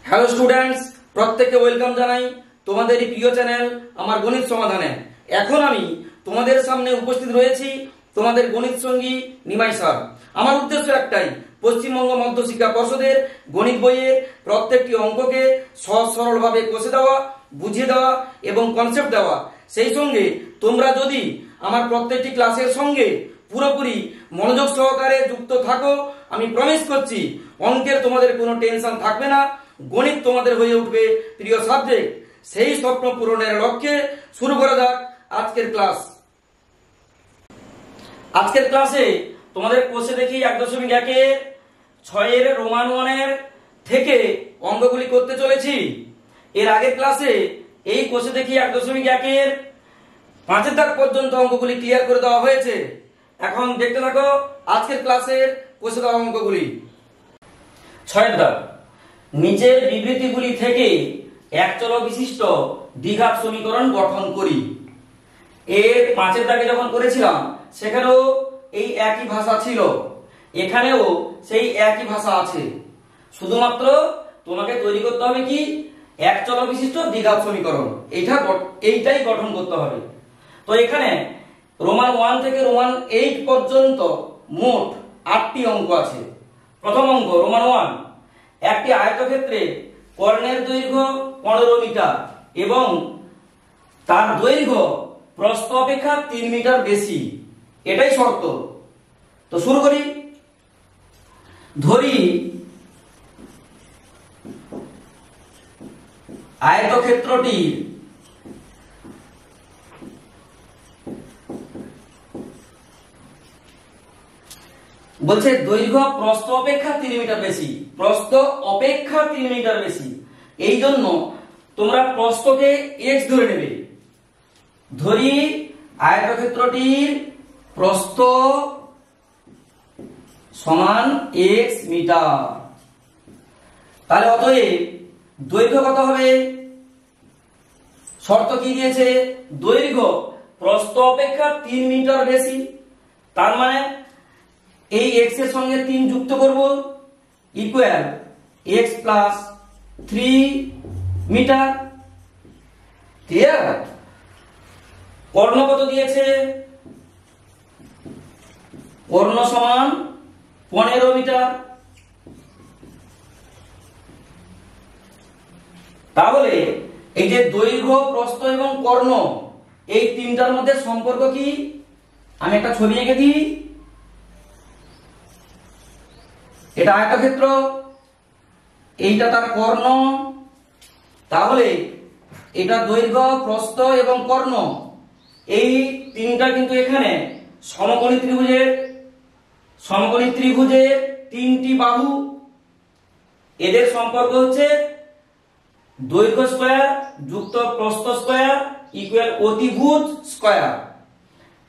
Hello students, প্রত্যেককে welcome জানাই তোমাদের এই প্রিয় চ্যানেল আমার গণিত সমাধানে। এখন আমি তোমাদের সামনে উপস্থিত রয়েছি তোমাদের গণিত সঙ্গী নিমাই স্যার। আমার উদ্দেশ্য একটাই, পশ্চিমবঙ্গ মধ্যশিক্ষা পর্ষদের গণিত বইয়ের প্রত্যেকটি অঙ্ককে সহজ সরলভাবে কষে দেওয়া, বুঝিয়ে দেওয়া এবং কনসেপ্ট দেওয়া। সেই সঙ্গে তোমরা যদি আমার প্রত্যেকটি ক্লাসের সঙ্গে পুরোপুরি মনোযোগ সহকারে যুক্ত থাকো, আমি প্রমিস করছি অঙ্কের তোমাদের কোনো টেনশন থাকবে না, গণিত তোমাদের হয়ে উঠবে প্রিয় সাবজেক্ট। সেই স্বপ্ন পূরণের লক্ষ্যে শুরু করা যাক আজকের ক্লাস। আজকের ক্লাসে তোমাদের কোষে দেখি 1.1 রোমান 1 থেকে অঙ্কগুলি করতে চলেছি। এর আগের ক্লাসে এই কোষে দেখি 1.1 5 দাগ পর্যন্ত অঙ্কগুলি ক্লিয়ার করে দেওয়া হয়েছে। এখন দেখতে থাকো আজকের ক্লাসের কোষে দেওয়া অঙ্কগুলি। 6 দাগ, নিচের বিবৃতিগুলি থেকে একচল বিশিষ্ট দ্বিঘাত সমীকরণ গঠন করি। এর 5 দাগে যখন করেছিলাম সেখানেও এই একই ভাষা ছিল, এখানেও সেই একই ভাষা আছে। শুধুমাত্র তোমাকে তৈরি করতে হবে কি, একচল বিশিষ্ট দ্বিঘাত সমীকরণ, এইটাই গঠন করতে হবে। তো এখানে রোমান 1 থেকে রোমান 8 পর্যন্ত মোট 8টি অঙ্ক আছে। প্রথম অঙ্ক রোমান 1, একটি আয়তক্ষেত্রে কর্ণের দৈর্ঘ্য 15 মিটার এবং তার দৈর্ঘ্য প্রস্থ অপেক্ষা 3 মিটার বেশি, এটাই শর্ত। তো শুরু করি। ধরি আয়তক্ষেত্রটি বলছে দৈর্ঘ্য প্রস্থ অপেক্ষা 3 মিটার বেশি, প্রস্থ অপেক্ষা 3 মিটার বেশি। এই জন্য তোমরা প্রস্থকে x ধরে নেবে। ধরি আয়তক্ষেত্রটির প্রস্থ সমান x মিটার, তাহলে অতএব দৈর্ঘ্য কত হবে? শর্ত কি দিয়েছে? দৈর্ঘ্য প্রস্থ অপেক্ষা 3 মিটার বেশি। তার মানে এই x এর সঙ্গে 3 যুক্ত করব, equal x plus 3 metre. Clear? কর্ণ কত দিয়েছে? কর্ণ সমান 15 মিটার। তাহলে এই যে দৈর্ঘ্য, প্রস্থ এবং কর্ণ, এই তিনটার মধ্যে সম্পর্ক কি? আমি একটা ছবি এঁকে দিই। এটা আয়তক্ষেত্র, এইটা তার কর্ণ। তাহলে এটা দৈর্ঘ্য, প্রস্থ এবং কর্ণ, এই তিনটা কিন্তু এখানে সমকোণী ত্রিভুজের 3টি বাহু। এদের সম্পর্ক হচ্ছে দৈর্ঘ্য স্কয়ার যুক্ত প্রস্থ স্কয়ার ইকুয়াল অতিভুজ স্কয়ার।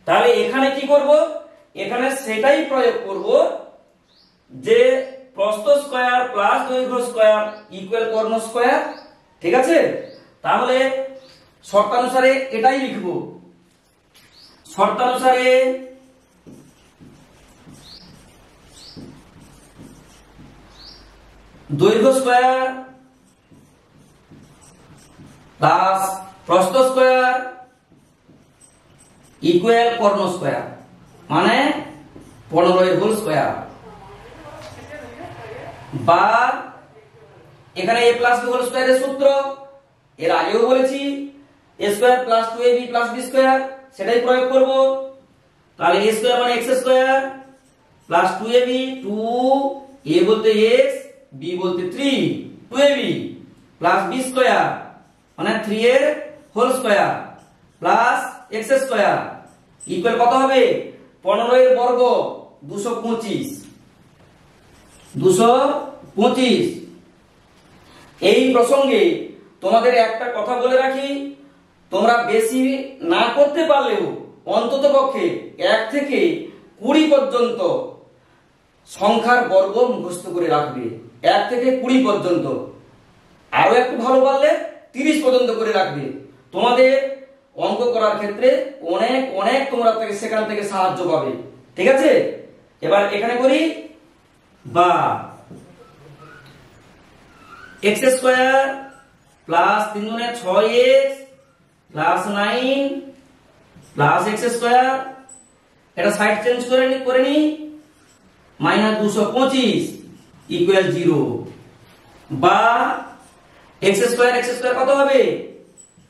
তাহলে এখানে কি করব? এখানে সেটাই প্রয়োগ করব যে প্রস্থ স্কয়ার প্লাস দৈর্ঘ্য স্কয়ার ইকুয়াল কর্ণ স্কয়ার। ঠিক আছে? তাহলে শর্তানুসারে এটাই লিখব। শর্তানুসারে দৈর্ঘ্য স্কয়ার প্লাস প্রস্থ স্কয়ার ইকুয়াল কর্ণ স্কয়ার, মানে 15 এর হোল স্কয়ার। বা এখানে a প্লাস b হোল স্কয়ারের সূত্র এর আগেও বলেছি, a square plus 2ab plus b square, সেটাই প্রয়োগ করব। তাহলে a স্কয়ার মানে x square plus 2ab, 2a বলতে x, b বলতে 3, 2ab প্লাস b স্কয়ার মানে 3 এর whole square plus x square equal কত হবে? 15 এর বর্গ 225। এই প্রসঙ্গে তোমাদের একটা কথা বলে রাখি, তোমরা বেশি না করতে পারলেও অন্তত পক্ষে 1 থেকে 20 পর্যন্ত সংখ্যার বর্গ মুখস্থ করে রাখবে। 1 থেকে 20 পর্যন্ত, আরো একটু ভালো পারলে 30 পর্যন্ত করে রাখবে। তোমাদের অঙ্ক করার ক্ষেত্রে অনেক তোমরা সেখান থেকে সাহায্য পাবে। ঠিক আছে? এবার এখানে করি। বা এক্স স্কোয়ার প্লাস 3 দুগুণে 6x plus 9 plus x square, এটা সাইড চেঞ্জ করে নি, মাইনাস 225 ইকুয়াল 0, বা এক্স স্কোয়ার কত হবে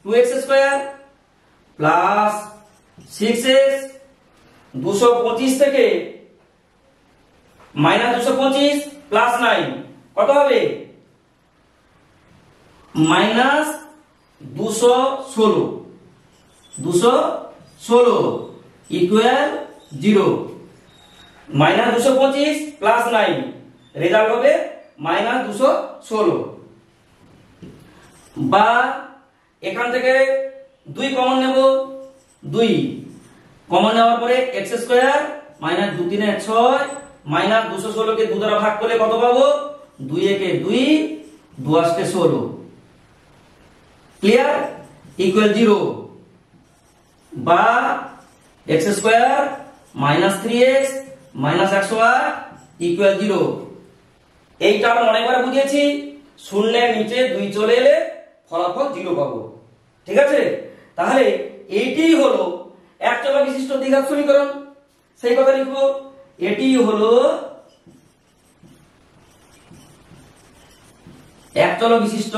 2x স্কোয়ার প্লাস 6x, 225 থেকে মাইনাস 225 প্লাস 9 কত হবে minus 216 equal 0, minus 225 plus 9 result হবে মাইনাস 216, বা এখান থেকে 2 কমন নেব, 2 কমন নেওয়ার পরে এক্স স্কোয়ার মাইনাস 2 3 6 মাইনাস 216 কে 2 দ্বারা ভাগ করলে কত পাবো 2 একে 2 2 আসতে 16, ক্লিয়ার, ইকুয়াল 0, বা x square minus 3x minus 108 equal 0। এইটা আমরা অনেকবার বুঝিয়েছি, শূন্যের নিচে 2 চলে এলে ফলাফল 0 পাবো, ঠিক আছে। তাহলে এইটি হলো একচলা বিশিষ্ট দ্বিঘাত সমীকরণ, সেই কথা লিখবো, এটি হলো একচলা বিশিষ্ট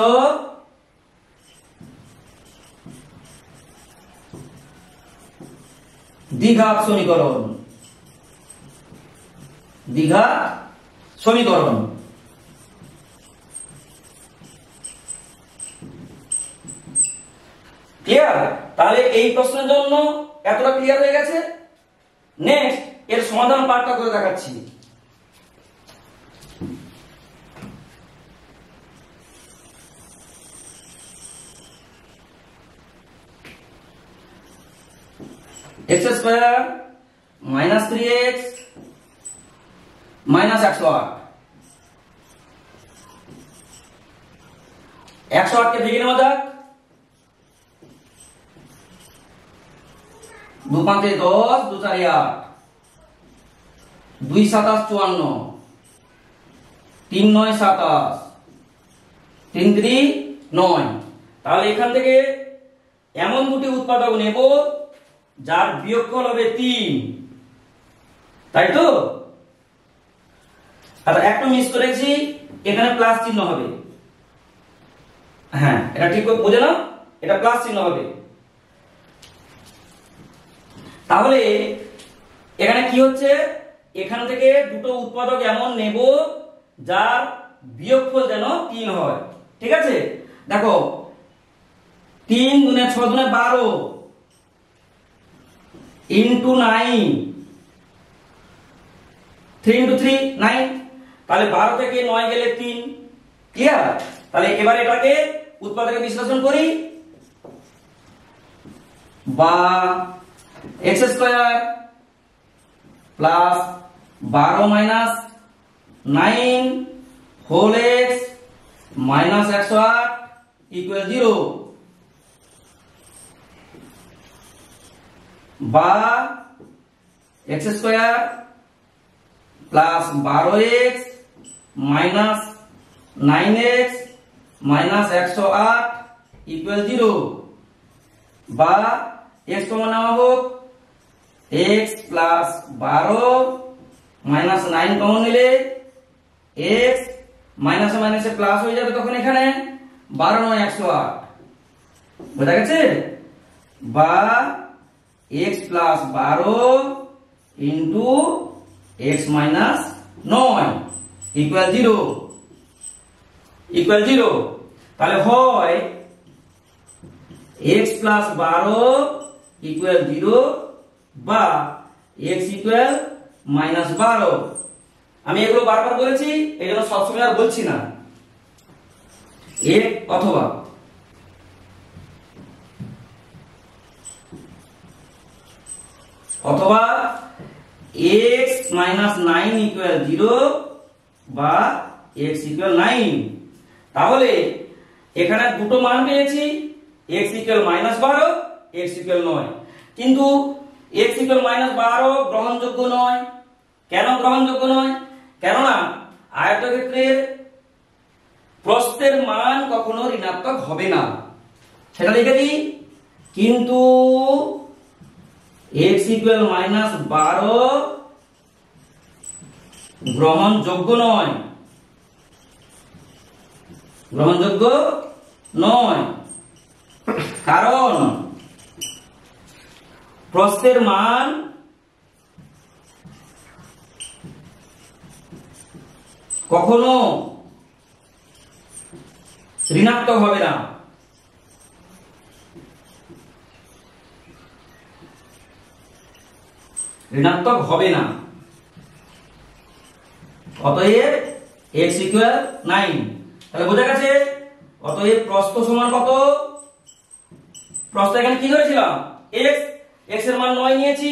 দ্বিঘাত সমীকরণ, ক্লিয়ার। তাহলে এই প্রশ্নের জন্য এতটা ক্লিয়ার হয়ে গেছে। নেক্সট এর সমাধান পার্টটা করে দেখাচ্ছি। X square minus 3x minus 108, 108 কে ভেঙে নেওয়া যাক, 2 5 10 2 4 8, 2 7 54, 3 9 27, 3 3 9। তাহলে এখান থেকে এমন দুটি উৎপাদক নেব যার বিয়োগফল হবে 3, তাই তো। আর একটু মিস করেছি, এখানে প্লাস চিহ্ন হবে, হ্যাঁ এটা ঠিক বোঝে না, এটা প্লাস চিহ্ন হবে। তাহলে এখানে কি হচ্ছে, এখান থেকে দুটো উৎপাদক এমন নেব যার বিয়োগফল যেন 3 হয়, ঠিক আছে। দেখো 3 দুনে 6 দুনে 12 ইন্টু 9, 3 ইন্টু 3 9, তাহলে 12 থেকে 9 গেলে 3, ক্লিয়ার। তাহলে এবার এটাকে উৎপাদকে বিশ্লেষণ করি, বা x square plus 12 minus 9 whole x minus 108 equal 0, বা x square plus 12x minus 9x minus 108 equal 0, বা x কমন নেওয়া হোক, x প্লাস 12 মাইনাস 9 কমন নিলে x মাইনাসে মাইনাসে প্লাস হয়ে যাবে, তখন এখানে 12 9 108, বোঝা গেছে, বা x plus 12 into x minus 9 equal 0, তাহলে হয় x প্লাস 12 ইকুয়াল 0, বা x ইকুয়াল মাইনাস 12। আমি এগুলো বারবার বলেছি, এই জন্য সবসময় আর বলছি না, এক অথবা x মাইনাস 9 ইকুয়াল 0, বা x ইকুয়াল 9। তাহলে এখানে দুটো মান পেয়েছি, x equal minus 12, x equal 9, কিন্তু x ইকুয়াল মাইনাস 12 গ্রহণযোগ্য নয়। কেন গ্রহণযোগ্য নয়? কেননা আয়তক্ষেত্রের প্রস্থের মান কখনো ঋণাত্মক হবে না, সেটা লিখে দিই। কিন্তু x ইকুয়াল -12 গ্রহণযোগ্য নয়, গ্রহণযোগ্য নয়, কারণ প্রস্থের মান কখনো ঋণাত্মক হবে না। ঋণাত্মক হবে না। অতএব x ইকুয়াল 9। তাহলে বোঝা গেছে? অতএব প্রস্থ সমান কত? প্রস্থ এখানে কি ধরেছিলাম? x, x এর মান 9 নিয়েছি,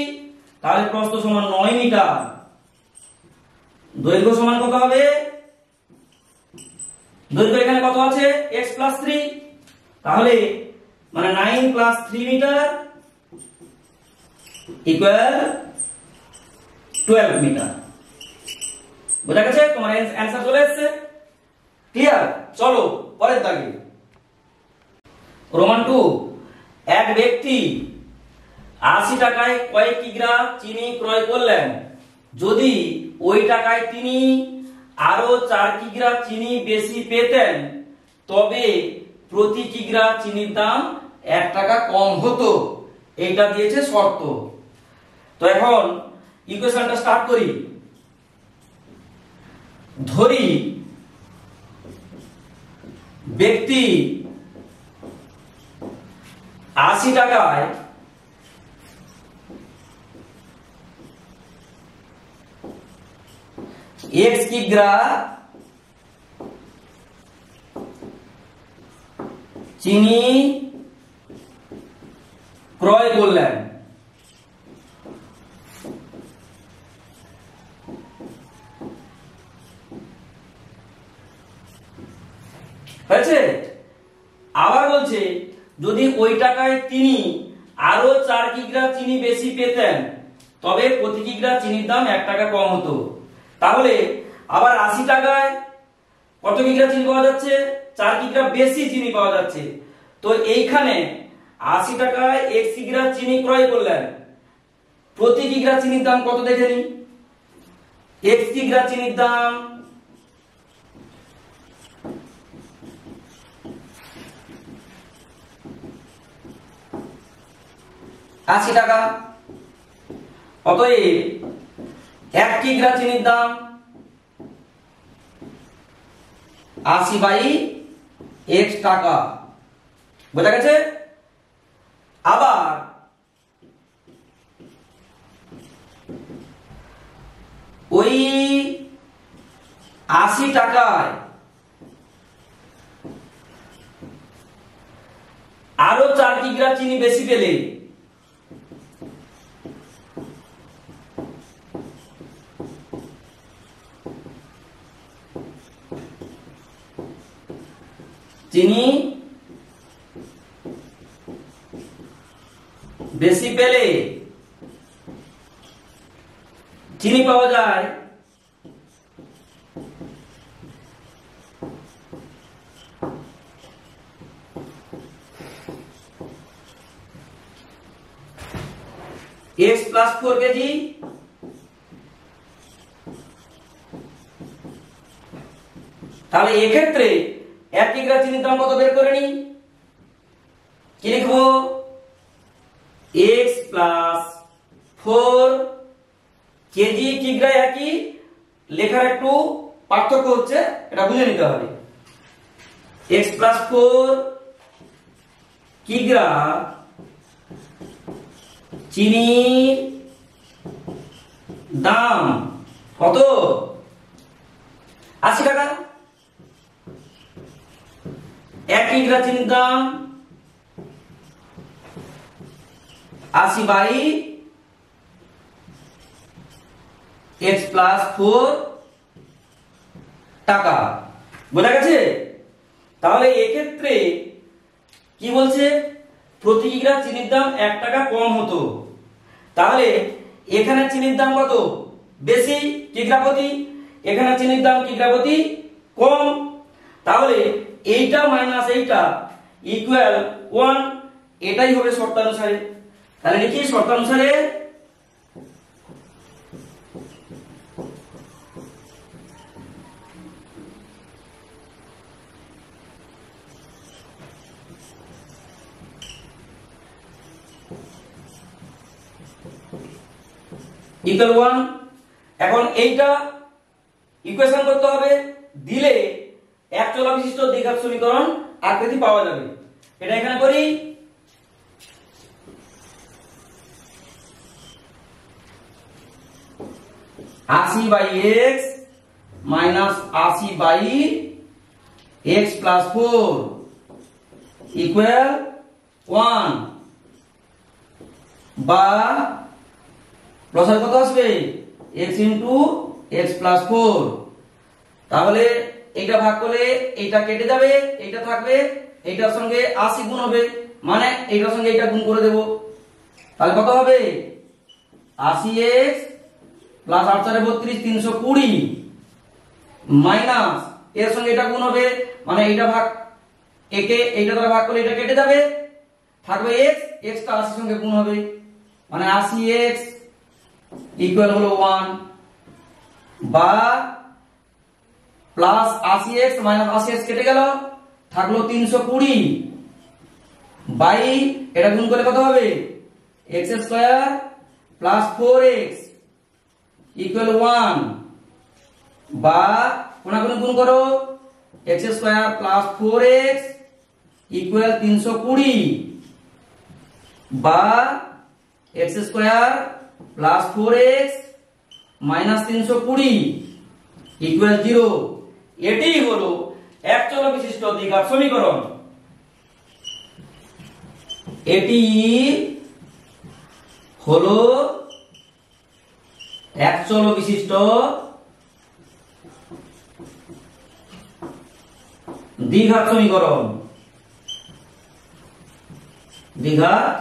তাহলে প্রস্থ সমান 9 মিটার। দৈর্ঘ্য সমান কত হবে? দৈর্ঘ্য এখানে কত আছে? x + 3, তাহলে মানে 9 + 3 মিটার ইকুয়াল 12 মিটার। বোঝা গেছে? তোমার অ্যানসার চলে এসেছে। ক্লিয়ার? চলো পরের দাগে। রোমান 2, এক ব্যক্তি 80 টাকায় কয়েক কিগ্রা চিনি ক্রয় করলেন। যদি ওই টাকায় তিনি আরো 4 কিগ্রা চিনি বেশি পেতেন, তবে প্রতি কিগ্রা চিনির দাম 1 টাকা কম হতো। এইটা দিয়েছে শর্ত। তো এখন ইকুয়েশনটা স্টার্ট করি। ধরি ব্যক্তি 80 টাকায় x কিগ্রা চিনি ক্রয় করলেন। হয়েছে? আবার বলছে যদি ওই টাকায় তিনি আরো 4 কিগ্রা চিনি বেশি পেতেন, তবে প্রতি কিগ্রা চিনির দাম 1 টাকা কম হতো। তাহলে আবার 80 টাকায় কত কিগ্রা চিনি পাওয়া যাচ্ছে? 4 কিগ্রা বেশি চিনি পাওয়া যাচ্ছে। তো এইখানে 80 টাকায় x কিগ্রা চিনি ক্রয় করলেন, প্রতি কিগ্রা চিনির দাম কত দেখে নি। x কিগ্রা চিনির দাম আশি টাকা। অতএব 1 কিগ্রা চিনির দাম 80/x টাকা। বোঝা গেছে? আবার ওই 80 টাকায় আরো 4 কিগ্রা চিনি বেশি পেলে চিনি বেশি পেলে চিনি পাওয়া যায় x + 4 কেজি। তাহলে এক্ষেত্রে 1 কিগ্রা চিনির দাম কত বের করে নি। কি লিখবো? x + 4 কেজি কিগ্রা একই, লেখার একটু পার্থক্য হচ্ছে, এটা বুঝে নিতে হবে। x + 4 কিগ্রা চিনির দাম কত? 80 টাকা। 1 কিগ্রা চিনির দাম 80/x + 4 টাকা। বোঝা গেছে? তাহলে এক্ষেত্রে কি বলছে? প্রতি কিগ্রা চিনির দাম 1 টাকা কম হতো। তাহলে এখানে চিনির দাম কত বেশি কিগ্রা প্রতি, এখানে চিনির দাম কিগ্রা প্রতি কম। তাহলে এইটা মাইনাস এইটা ইকুয়াল 1, এটাই হবে শর্তানুসারে। তাহলে লিখি শর্তানুসারে ইকুয়াল 1। এখন এইটা ইকুয়েশন করতে হবে, দিলে এক চলা বিশিষ্ট দ্বিঘাত সমীকরণ আকৃতি পাওয়া যাবে। এটা এখানে করি, আশি by x minus 80 by x plus 4 equal 1, বা লসাগু কত আসবে x ইনটু x প্লাস 4। তাহলে এইটা ভাগ করলে এইটা কেটে যাবে, এইটা থাকবে, এইটার সঙ্গে 80 গুণ হবে, মানে এইটার সঙ্গে এইটা গুণ করে দেব। তাহলে কত হবে 80x প্লাস 8 4 32 320 মাইনাস এর সঙ্গে এটা গুণ হবে, মানে এইটা ভাগ একে এইটা দ্বারা ভাগ করলে এটা কেটে যাবে, থাকবে x, x টা 80 সঙ্গে গুণ হবে, মানে 80x ইকুয়াল হলো 1, বা প্লাস 80x মাইনাস 80x কেটে গেল, থাকলো 320 বাই এটা গুণ করলে কত হবে x square plus 4x equal 1, বা কোনাকুনি গুণ করো x square plus 4x equal 320, বা x square plus 4x minus 320 equal 0। এটি হলো এক চল বিশিষ্ট দ্বিঘাত সমীকরণ। এটি হলো এক চল বিশিষ্ট দ্বিঘাত সমীকরণ। দ্বিঘাত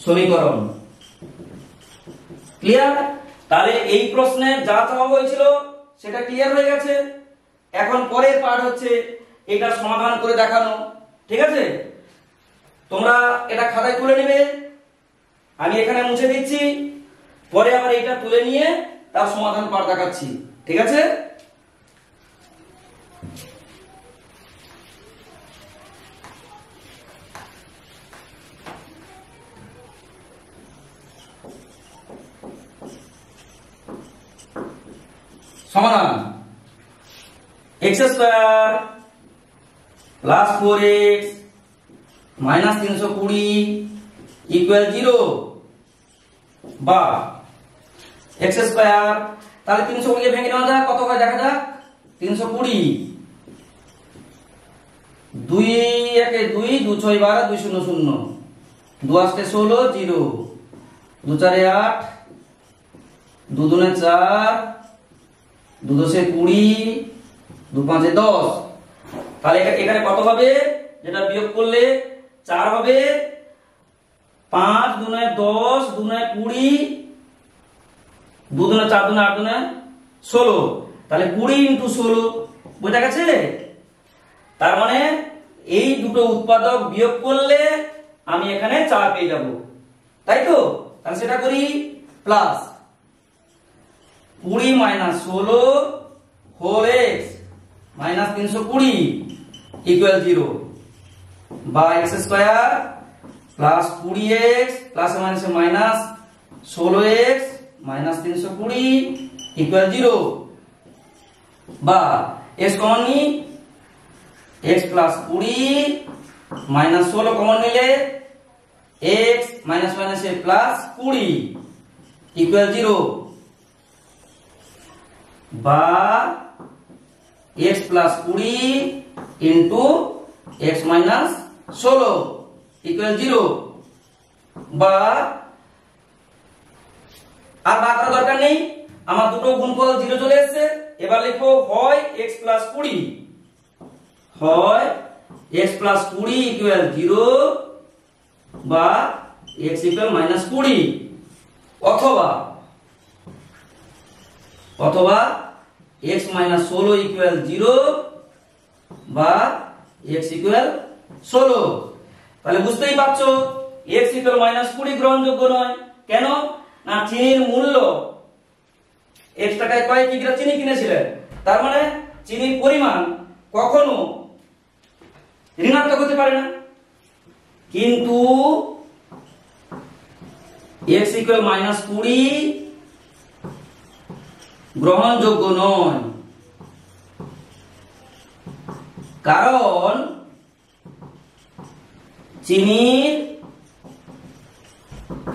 সমীকরণ ক্লিয়ার? তাহলে এই প্রশ্নে যা চাওয়া হয়েছিল সেটা ক্লিয়ার হয়ে গেছে। এখন পরের পার্ট হচ্ছে এটা সমাধান করে দেখানো। ঠিক আছে, তোমরা এটা খাতায় তুলে নেবে, আমি এখানে মুছে দিচ্ছি, পরে আবার এটা তুলে নিয়ে তার সমাধান পার্ট দেখাচ্ছি। ঠিক আছে, সমাধান x square plus 4x minus 320 equal 0, বা x স্কয়ার, তাহলে 320 ভেঙে নেওয়া যাক, কত হয় দেখা যাক, 320 2 1 2 2 6 12 2 0 0 2 8 16 0 2 4 8 2 2 4 2 10 20 2 5 10। তাহলে এখানে কত হবে, যেটা বিয়োগ করলে 4 হবে, 5 2 10 2 20 2 4 2 8 2 16, তাহলে 20 ইনটু 16, বুঝা গেছে? তার মানে এই দুটো উৎপাদক বিয়োগ করলে আমি এখানে 4 পেয়ে যাব, তাই তো? তাহলে সেটা করি, plus 20 minus 16 whole x minus 320 equal 0, বা x square plus 20x plus minus minus 16x minus 320 equal 0, বা x কমন নি, x প্লাস 20 মাইনাস 16 কমন নিলে x minus minus plus 20 equal 0, বা x plus 20 into x minus 16 equal 0, বা আর বাদ করার দরকার নেই, আমার দুটো গুণফল 0 চলে এসেছে। এবার লিখো হয় x প্লাস 20, হয় x প্লাস 20 ইকুয়াল 0, বা x ইকুয়াল মাইনাস 20, অথবা x মাইনাস 16 ইকুয়াল 0 বা x ইকুয়াল 16। তাহলে বুঝতেই পারছো x ইকুয়াল মাইনাস 20 গ্রহণযোগ্য নয়। কেন না চিনির মূল্য x টাকায় কয় কিগ্রা চিনি কিনেছিলেন, তার মানে চিনির পরিমাণ কখনো ঋণাত্মক হতে পারে না। কিন্তু x ইকুয়াল মাইনাস 20 গ্রহণযোগ্য নয়, কারণ চিনির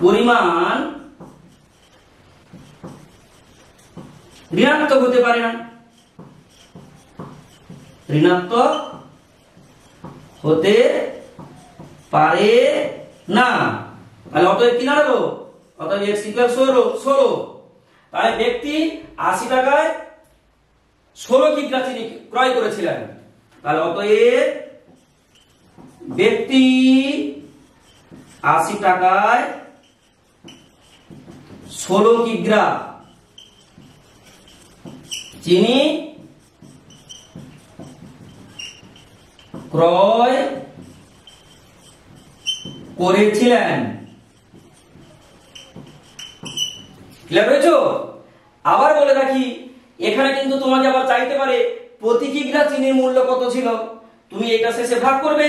পরিমাণ ঋণাত্মক হতে পারে না, ঋণাত্মক হতে পারে না। তাহলে অতএব কি দাঁড়ালো, অতএব x ইকুয়াল 16। তাহলে ব্যক্তি 80 টাকায় 16 কিগ্রা চিনি ক্রয় করেছিলেন। তাহলে অতএব ব্যক্তি 80 টাকায় 16 কিগ্রা চিনি ক্রয় করেছিলেন। ক্লিয়ার হয়েছে? আবার বলে রাখি, এখানে কিন্তু তোমাকে আবার চাইতে পারে প্রতি কিগ্রা চিনির মূল্য কত ছিল। তুমি এটা শেষে ভাগ করবে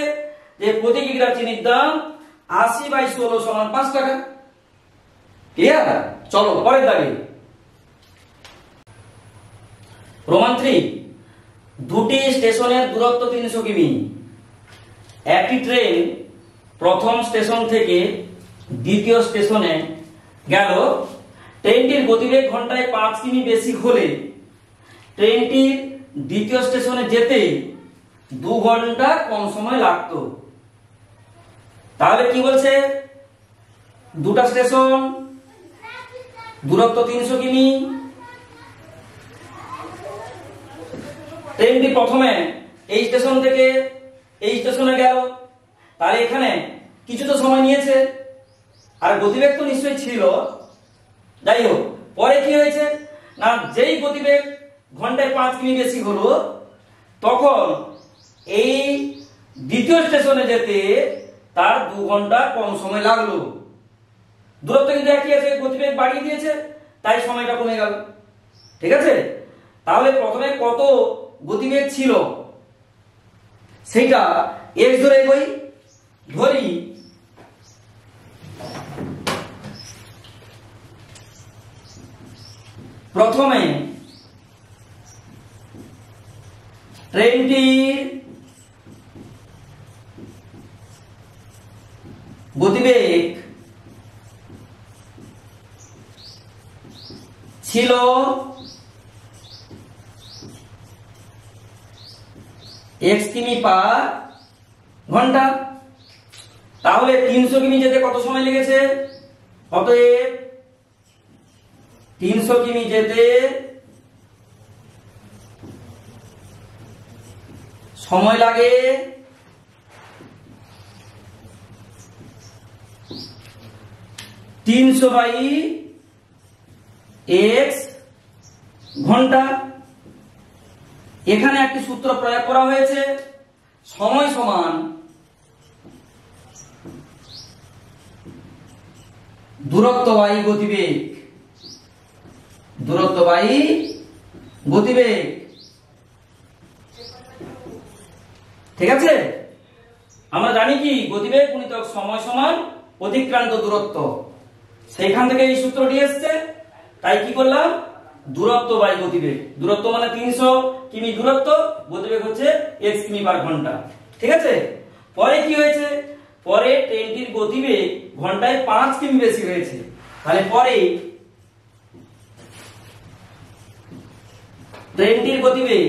যে প্রতি কিগ্রা চিনির দাম 80/16 সমান 5 টাকা। ক্লিয়ার? চলো পরের দাগে। প্রমাণ 3, দুটি স্টেশনের দূরত্ব 300 কিমি। একটি ট্রেন প্রথম স্টেশন থেকে দ্বিতীয় স্টেশনে গেল। ট্রেনটির গতিবেগ ঘন্টায় 5 কিমি বেশি হলে ট্রেনটির দ্বিতীয় স্টেশনে যেতে 2 ঘন্টা কম সময় লাগতো। তাহলে কি বলছে, দুটা স্টেশন, দূরত্ব 300 কিমি। ট্রেনটি প্রথমে এই স্টেশন থেকে এই স্টেশনে গেল, তাহলে এখানে কিছু তো সময় নিয়েছে, আর গতিবেগ তো নিশ্চয়ই ছিল। যাই হোক, পরে কি হয়েছে না যেই গতিবেগ ঘন্টায় 5 কিমি বেশি হলো, তখন এই দ্বিতীয় স্টেশনে যেতে তার 2 ঘন্টা কম সময় লাগলো। দূরত্ব কিন্তু একই আছে, গতিবেগ বাড়িয়ে দিয়েছে, তাই সময়টা কমে গেল। ঠিক আছে? তাহলে প্রথমে কত গতিবেগ ছিল সেটা x ধরে এগোই। ধরি প্রথমে ট্রেনটির গতিবেগ ছিল 1 কিমি পার ঘন্টা। তাহলে 300 কিমি যেতে কত সময় লেগেছে? অতএব 300 কিমি যেতে সময় লাগে 300/x ঘন্টা। এখানে একটি সূত্র প্রয়োগ করা হয়েছে, সময় সমান দূরত্ব বাই গতিবেগ। দূরত্ব বাই গতিবেগ। ঠিক আছে? আমরা জানি কি গতিবেগ গুণিতক সময় সমান অতিক্রান্ত দূরত্ব। সেইখান থেকে এই সূত্রটি এসেছে, তাই কি করলাম, দূরত্ব বাই গতিবেগ। দূরত্ব মানে 300 কিমি দূরত্ব, গতিবেগ হচ্ছে x কিমি পার ঘন্টা। ঠিক আছে? পরে কি হয়েছে, পরে ট্রেনটির গতিবেগ ঘন্টায় 5 কিমি বেশি হয়েছে। তাহলে পরে ট্রেনটির গতিবেগ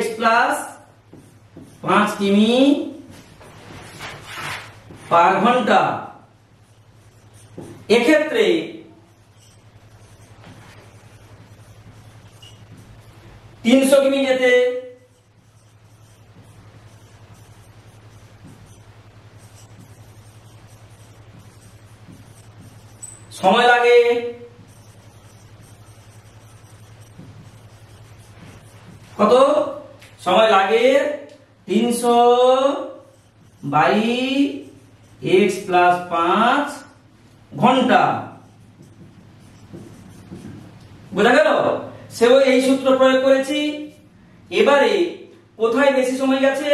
x প্লাস 5 কিমি পার ঘন্টা। এক্ষেত্রে তিনশো কিমি যেতে সময় লাগে কত? সময় লাগে 300/x+5 ঘন্টা। বোঝা গেল? সেও এই সূত্র প্রয়োগ করেছি। এবারে কোথায় বেশি সময় গেছে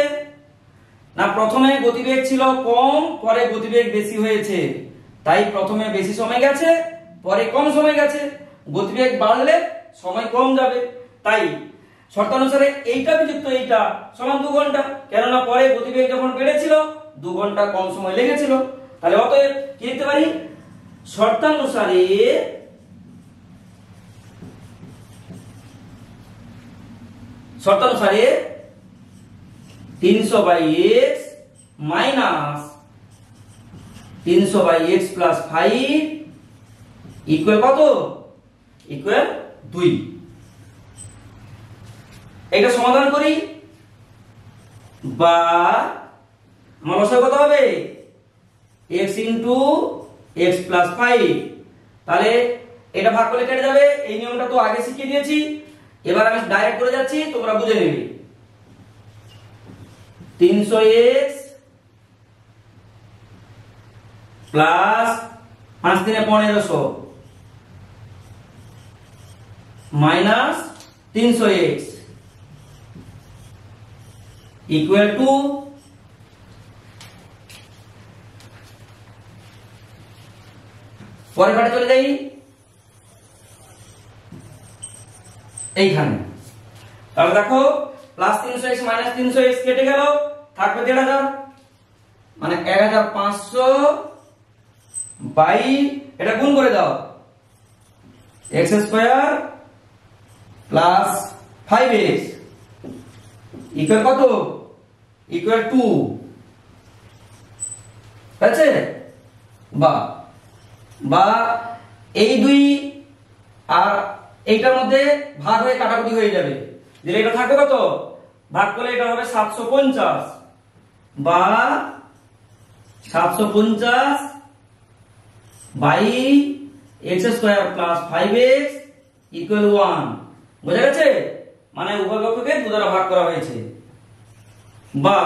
না, প্রথমে গতিবেগ ছিল কম, পরে গতিবেগ বেশি হয়েছে, তাই প্রথমে বেশি সময় গেছে, পরে কম সময় গেছে। গতিবেগ বাড়লে সময় কম যাবে, তাই শর্তানুসারে এইটা বিযুক্ত এইটা সমান 2 ঘন্টা, কেননা পরে গতিবেগ যখন বেড়েছিল 2 ঘন্টা কম সময় লেগেছিল। তাহলে অতএব কি লিখতে পারি? শর্তানুসারে শর্তানুসারে 300/x মাইনাস 300/x+5 ইকুয়াল কত? ইকুয়াল 2। এটা সমাধান করি, বা আমার লসাগু কত হবে? x * x+5। তাহলে এটা ভাগ করলে কেটে যাবে। এই নিয়মটা তো আগে শিখিয়ে দিয়েছি, এবার আমি ডাইরেক্ট করে যাচ্ছি, তোমরা বুঝে নেবে। 300x plus 5 × 1500 minus 300x equal to পরের পাটে চলে যাই, এইখানে। তাহলে দেখো প্লাস 300x মাইনাস 300x কেটে গেল, থাকবে 1500, মানে 1500 বাই এটা গুণ করে দাও x² প্লাস 5x ইকুয়াল কত? ইকুয়াল 2। আছে? বা এই 2 আর এইটার মধ্যে ভাগ হয়ে কাটাকুটি হয়ে যাবে, দিলে এটা থাকবে কত? ভাগ করলে এটা হবে 750, বা 750 by x² plus 5x equal 1। বোঝা গেছে? মানে উভয় পক্ষকে 2 দ্বারা ভাগ করা হয়েছে। বা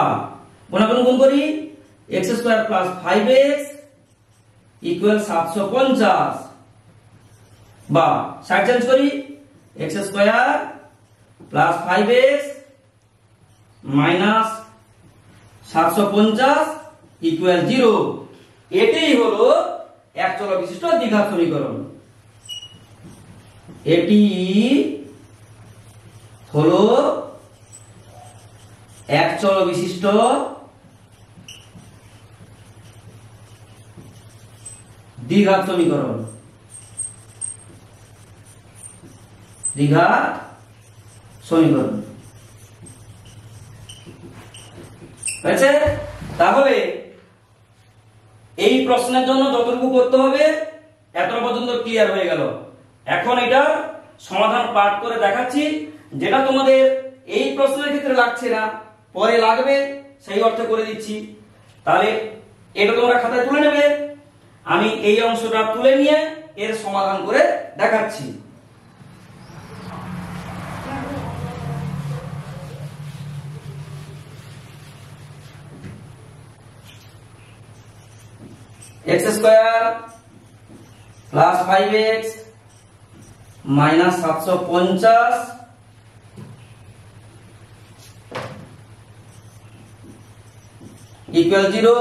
গুণাগুণ গুণ করি, x² প্লাস 5x ইকুয়াল 750, বা সাইড চেঞ্জ করি, x² plus 5x minus 750 equal 0। এটাই হলো এক চল বিশিষ্ট দ্বিঘাত সমীকরণ। এটি হলো এক চল বিশিষ্ট দ্বিঘাত সমীকরণ। দ্বিঘাত সমীকরণ আছে। তাহলে এই প্রশ্নের জন্য যতটুকু করতে হবে এত পর্যন্ত ক্লিয়ার হয়ে গেল। এখন এটা সমাধান পাঠ করে দেখাচ্ছি, যেটা তোমাদের এই প্রশ্নের ক্ষেত্রে লাগছে না, পরে লাগবে, সেই অর্থে করে দিচ্ছি। তাহলে এটা তোমরা খাতায় তুলে নেবে, আমি এই অংশটা তুলে নিয়ে এর সমাধান করে দেখাচ্ছি। x² plus 5x minus 750 equal 0,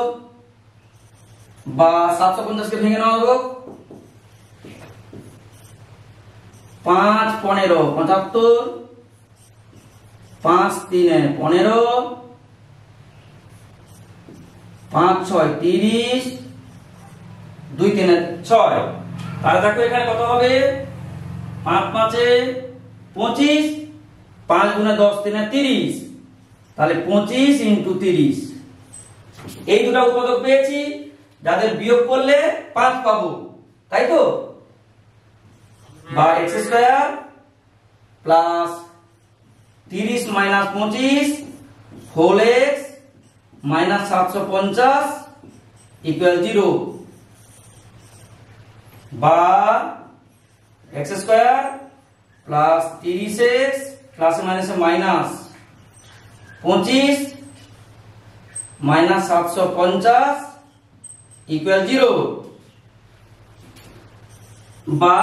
বা 750 কে ভেঙে নেওয়া হোক, 5 15 75, 5 3 15, 5 6 30, 2 3 6। তাহলে দেখো এখানে কত হবে? 5 5 25, 5 গুণে 10 3 30, তাহলে 25 × 30। এই দুটো উৎপাদক পেয়েছি, যাদের বিয়োগ করলে 5 পাবো, তাই তো? বা x² plus 30 minus 25 whole x minus 750 equal 0। বা x square plus 30x plus মাইনাসে মাইনাস 25 মাইনাস 750 ইকুয়াল 0 বা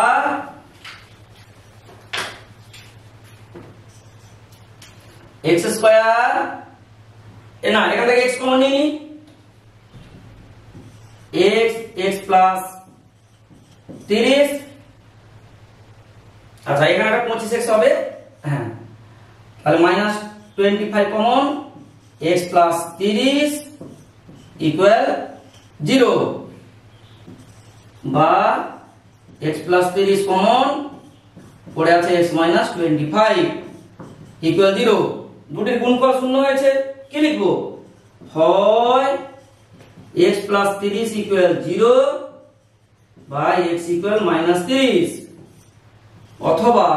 এক্স স্কোয়ার না এখান থেকে এক্স কমন নিই এক্স প্লাস 30 আচ্ছা এখানে একটা 25x হবে হ্যাঁ তাহলে minus 25 common x plus 30 equal 0 বা x প্লাস 30 কমন পড়ে আছে x মাইনাস 25 ইকুয়াল 0 দুটির গুণফল শূন্য হয়েছে কি লিখবো হয় x প্লাস 30 ইকুয়াল 0 বা x ইকুয়াল মাইনাস 30 অথবা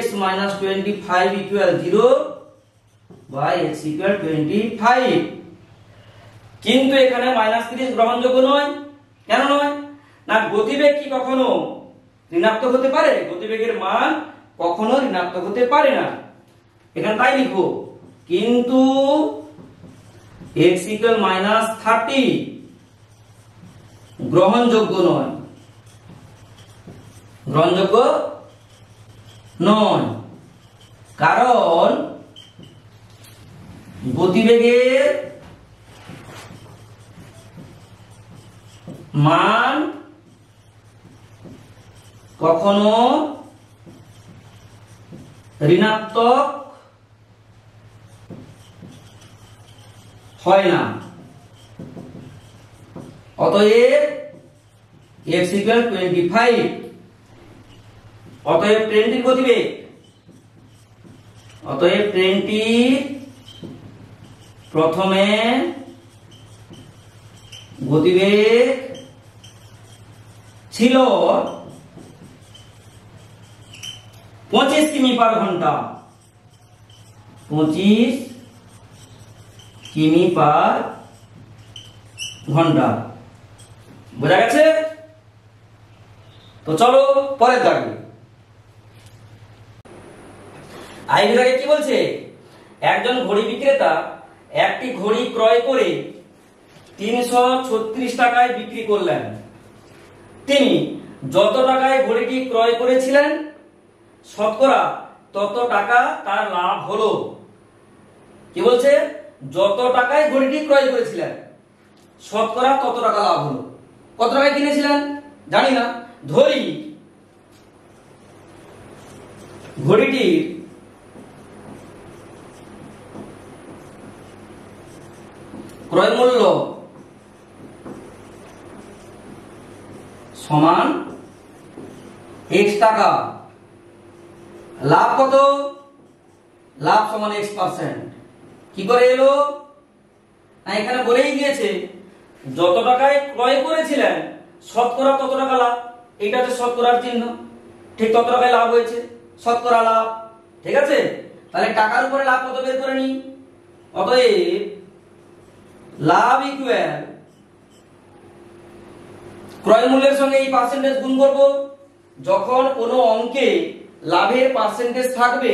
x minus 25 equal 0 বা x equal 25 কিন্তু এখানে মাইনাস 30 গ্রহণযোগ্য নয় কেন নয় না গতিবেগ কি কখনো ঋণাত্মক হতে পারে গতিবেগের মান কখনো ঋণাত্মক হতে পারে না এখানে তাই লিখবো কিন্তু x equal minus 30 গ্রহণযোগ্য নয় গ্রহণযোগ্য নয় কারণ গতিবেগের মান কখনো ঋণাত্মক হয় না অতএব x equal 25 অতএব ট্রেনটির গতিবেগ অতএব ট্রেনটি প্রথমে গতিবেগ ছিল 25 কিমি পার ঘন্টা 25 কিমি পার ঘন্টা বোঝা গেছে তো চলো পরের দাগে আই বিভাগে কি বলছে একজন ঘড়ি বিক্রেতা একটি ঘড়ি ক্রয় করে 336 টাকায় বিক্রি করলেন তিনি যত টাকায় ঘড়িটি ক্রয় করেছিলেন শতকরা তত টাকা তার লাভ হলো কি বলছে যত টাকায় ঘড়িটি ক্রয় করেছিলেন শতকরা তত টাকা লাভ হলো কত টাকায় কিনেছিলেন জানি না ধরি ঘড়িটির ক্রয় মূল্য সমান x টাকা লাভ কত লাভ সমান x% কি করে এলো না এখানে বলেই দিয়েছে যত টাকায় ক্রয় করেছিলেন শতকরা তত টাকা লাভ এটা হচ্ছে শতকরার চিহ্ন ঠিক তত টাকায় লাভ হয়েছে শতকরা লাভ ঠিক আছে তাহলে টাকার উপরে লাভ কত বের করে নি অতএব লাভ ইকুয়াল ক্রয় মূল্যের সঙ্গে এই পার্সেন্টেজ গুণ করব যখন কোনো অঙ্কে লাভের পার্সেন্টেজ থাকবে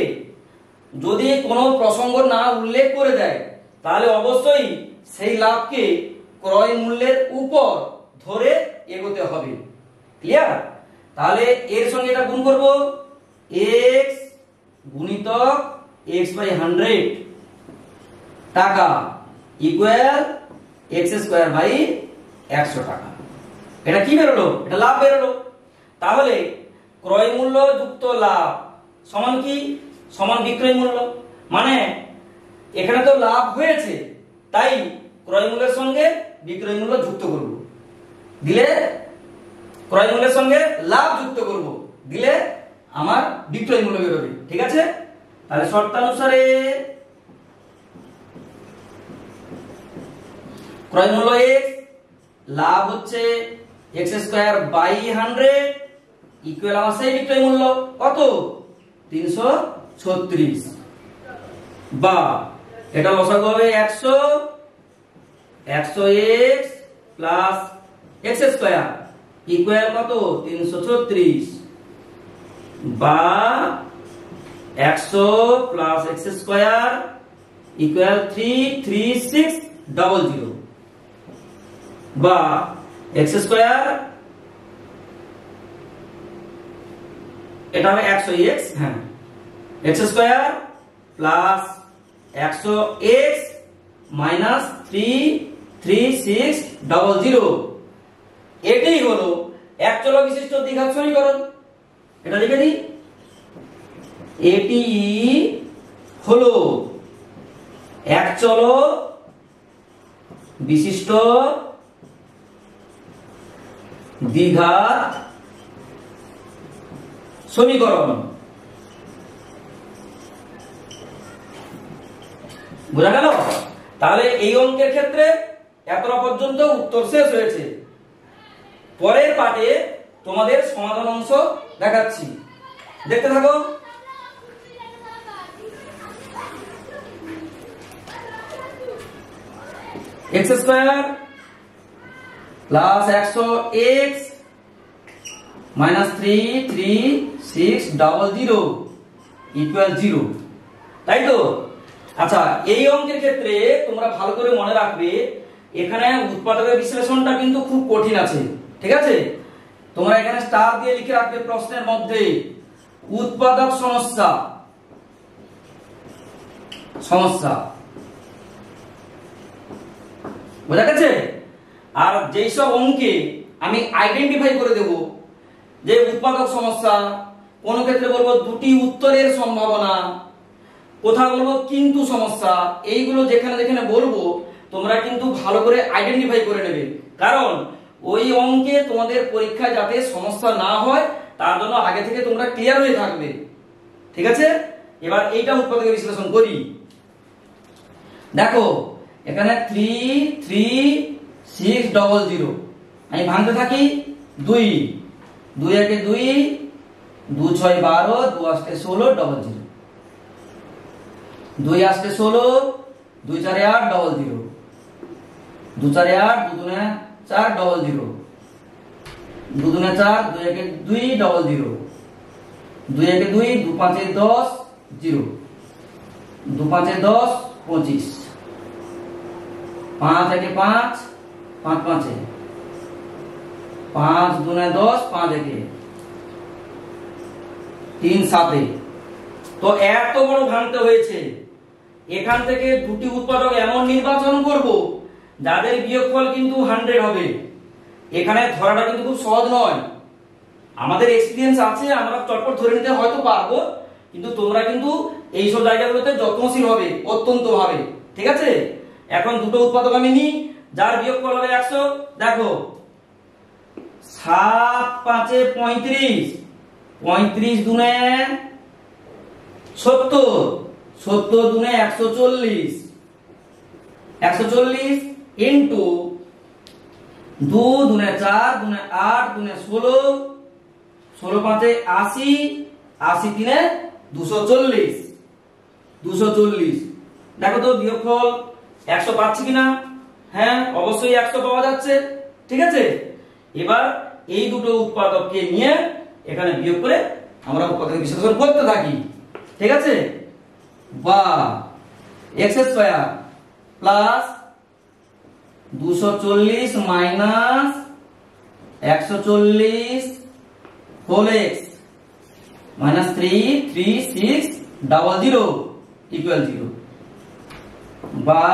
যদি কোনো প্রসঙ্গ না উল্লেখ করে দেয় তাহলে অবশ্যই সেই লাভকে ক্রয় মূল্যের উপর ধরে এগোতে হবে ক্লিয়ার তাহলে এর সঙ্গে এটা গুণ করব x গুণিতক x/100 টাকা ইকুয়াল x² টাকা এটা কি বেরোলো এটা লাভ বেরোলো তাহলে ক্রয় মূল্য যুক্ত লাভ সমান কি সমান বিক্রয় মূল্য মানে এখানে তো লাভ হয়েছে তাই ক্রয় মূল্যের সঙ্গে বিক্রয় মূল্য যুক্ত করব দিলে ক্রয় মূল্যের সঙ্গে লাভ যুক্ত করব দিলে আমার বিক্রয় মূল্য বেরোবে ঠিক আছে তাহলে শর্তানুসারে ক্রয় মূল্য x লাভ হচ্ছে x²/100 ইকুয়াল আমার সেই বিক্রয় মূল্য কত 336 বা এটা লসাগু হবে 100 100x প্লাস x² ইকুয়াল কত 336 বা 100 প্লাস x স্কয়ার ইকুয়াল 33600 বা x স্কয়ার এটা হবে 100x, হ্যাঁ x square plus 100x minus 33600 এটাই হলো এক চলক বিশিষ্ট দ্বিঘাত সমীকরণ। এটা লিখে দিই, এটি হলো এক চলক বিশিষ্ট দ্বিঘাত সমীকরণ। বোঝা গেল? তাহলে এই অঙ্কের ক্ষেত্রে এতটা পর্যন্ত উত্তর শেষ হয়েছে। পরের পাঠে তোমাদের সমাধান অংশ দেখাচ্ছি, দেখতে থাকো। x square plus 100x minus 33600 equal 0, তাই তো? আচ্ছা, এই অঙ্কের ক্ষেত্রে তোমরা ভালো করে মনে রাখবে, এখানে উৎপাদকের বিশ্লেষণটা কিন্তু খুব কঠিন আছে, ঠিক আছে? তোমরা এখানে স্টার দিয়ে লিখে রাখবে প্রশ্নের মধ্যে উৎপাদক সমস্যা, সমস্যা। বোঝা গেছে? আর যেই সব অঙ্কে আমি আইডেন্টিফাই করে দেব যে উৎপাদক সমস্যা, কোন ক্ষেত্রে বলবো দুটি উত্তরের সম্ভাবনা, কোথাও বলবো কিন্তু সমস্যা, এইগুলো যেখানে যেখানে বলবো তোমরা কিন্তু ভালো করে আইডেন্টিফাই করে নেবে, কারণ ওই অঙ্কে তোমাদের পরীক্ষায় যাতে সমস্যা না হয় তার জন্য আগে থেকে তোমরা ক্লিয়ার হয়ে থাকবে, ঠিক আছে? এবার এইটা উৎপাদকের বিশ্লেষণ করি। দেখো এখানে 33600 আমি ভাঙতে থাকি, 2 2 একে 2, 2 6 12, 2 আসতে 16 00, 2 আসতে 16, 2 4 8 00, 2 4 8, 2 2 4 00, 2 2 4, 2 1 2 00, 2 1 2, 2 5 10 0, 2 5 10 25, 5 1 5, 5 5, 5 2 10, 5 1 3 7। তো এত বড় ভাঙতে হয়েছে, এখান থেকে দুটি উৎপাদক এমন নির্বাচন করব যাদের বিয়োগফল কিন্তু 100 হবে। এখানে ধরাটা কিন্তু খুব সহজ নয়, আমাদের এক্সপেরিয়েন্স আছে, আমরা চটপট ধরে নিতে হয়তো পারবো, কিন্তু তোমরা কিন্তু এইসব জায়গাগুলোতে যত্নশীল হবে অত্যন্ত ভাবে, ঠিক আছে? এখন দুটো উৎপাদক আমি নিই, যার বিয়োগফল হবে 100। দেখো 7 5 35, 35 দুনে 70, 70 দুনে 140, 140 ইন্টু 2 দুনে 4 দুনে 8 দুনে 16, 16 5 80, 80 তিনে 240, 240। দেখো তো বিয়োগফল 100 পাচ্ছি কিনা? হ্যাঁ, অবশ্যই 100 পাওয়া যাচ্ছে, ঠিক আছে? এবার এই দুটো উৎপাদককে নিয়ে এখানে বিয়োগ করে আমরা উৎপাদকের বিশ্লেষণ করতে থাকি, ঠিক আছে? বা x square plus 240 minus 140 whole x minus 33600 equal 0, বা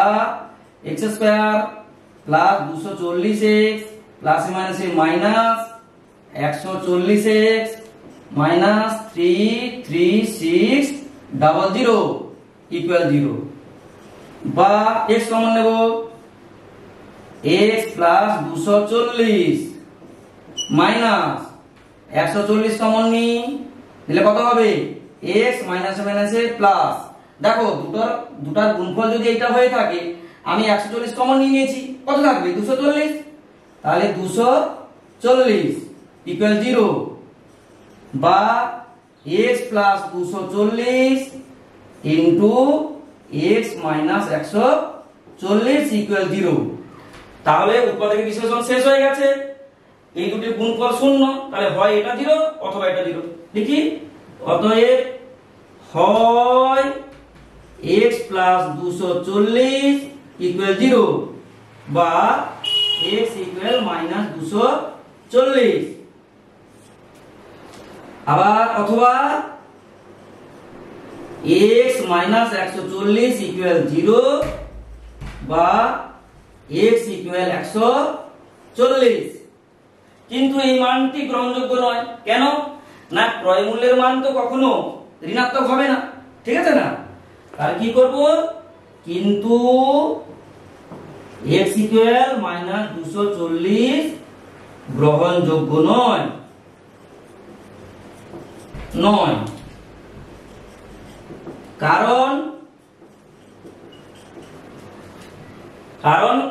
x square plus 240x plus মাইনাসে মাইনাস 140x মাইনাস 33600 ইকুয়াল 0, বা x কমন নেব, x প্লাস 240 মাইনাস 140 কমন নি, দিলে কত হবে? x মাইনাসে মাইনাসে প্লাস। দেখো দুটার গুণফল যদি এটা হয়ে থাকে, আমি 140 কমন নিয়ে নিয়েছি, কত থাকবে? 240, তাহলে 240 ইকুয়াল 0, বা x plus 240 into x minus 140 equal 0। তাহলে উৎপাদকের বিশ্লেষণ শেষ হয়ে গেছে। এই দুটি গুণফল শূন্য, তাহলে হয় এটা 0 অথবা এটা 0। দেখি, অতএব হয় x প্লাস 240 ইকুয়াল 0 বা x ইকুয়াল মাইনাস 240। আবার অথবা x মাইনাস 140 ইকুয়াল 0 বা x ইকুয়াল 140। কিন্তু এই মানটি গ্রহণযোগ্য নয়। কেন? না, ক্রয় মূল্যের মান তো কখনো ঋণাত্মক হবে না, ঠিক আছে না? তাহলে কি করব? কিন্তু x ইকুয়াল মাইনাস 240 গ্রহণযোগ্য নয়। কারণ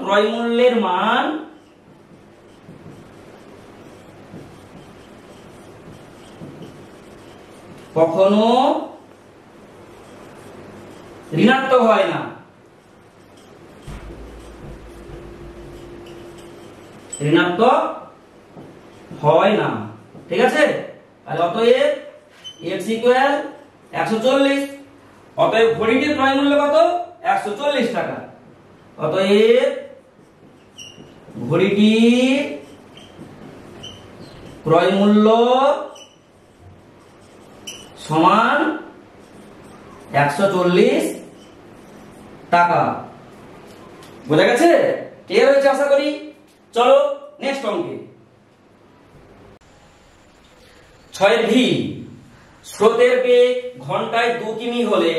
ক্রয় মূল্যের মান কখনো ঋণাত্মক হয় না। ঠিক আছে? তাহলে অতএব x ইকুয়াল 140, অতএব ঘড়িটির ক্রয় মূল্য কত? 140 টাকা। অতএব ঘড়িটির ক্রয় মূল্য সমান 140 টাকা। বোঝা গেছে? ক্লিয়ার হয়েছে আশা করি। চলো নেক্সট অঙ্কে। 6 ভি, স্রোতের বেগ ঘন্টায় 2 কিমি হলে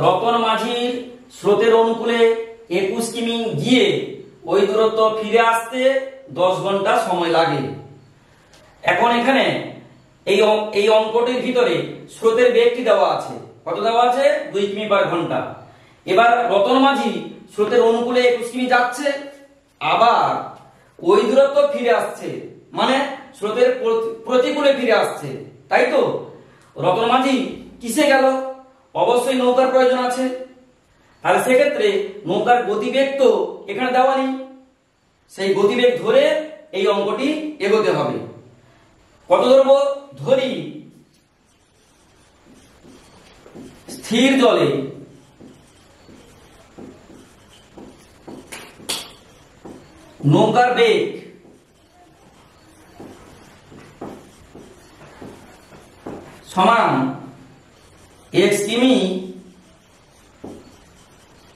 রতন মাঝির স্রোতের অনুকূলে 21 কিমি গিয়ে ওই দূরত্ব ফিরে আসতে 10 ঘন্টা সময় লাগে। এখন এখানে এই অঙ্কটির ভিতরে স্রোতের বেগটি দেওয়া আছে। কত দেওয়া আছে? 2 কিমি পার ঘন্টা। এবার রতন মাঝি স্রোতের অনুকূলে 21 কিমি যাচ্ছে, আবার ওই দূরত্ব ফিরে আসছে, মানে স্রোতের প্রতিকূলে ফিরে আসছে, তাই তো? রতন মাঝি কিসে গেল? অবশ্যই নৌকার প্রয়োজন আছে। তাহলে সেক্ষেত্রে নৌকার গতিবেগ তো এখানে দেওয়া নেই, সেই গতিবেগ ধরে এই অঙ্কটি এগোতে হবে। কত ধরবো? ধরি স্থির জলে নৌকার বেগ সমান x কিমি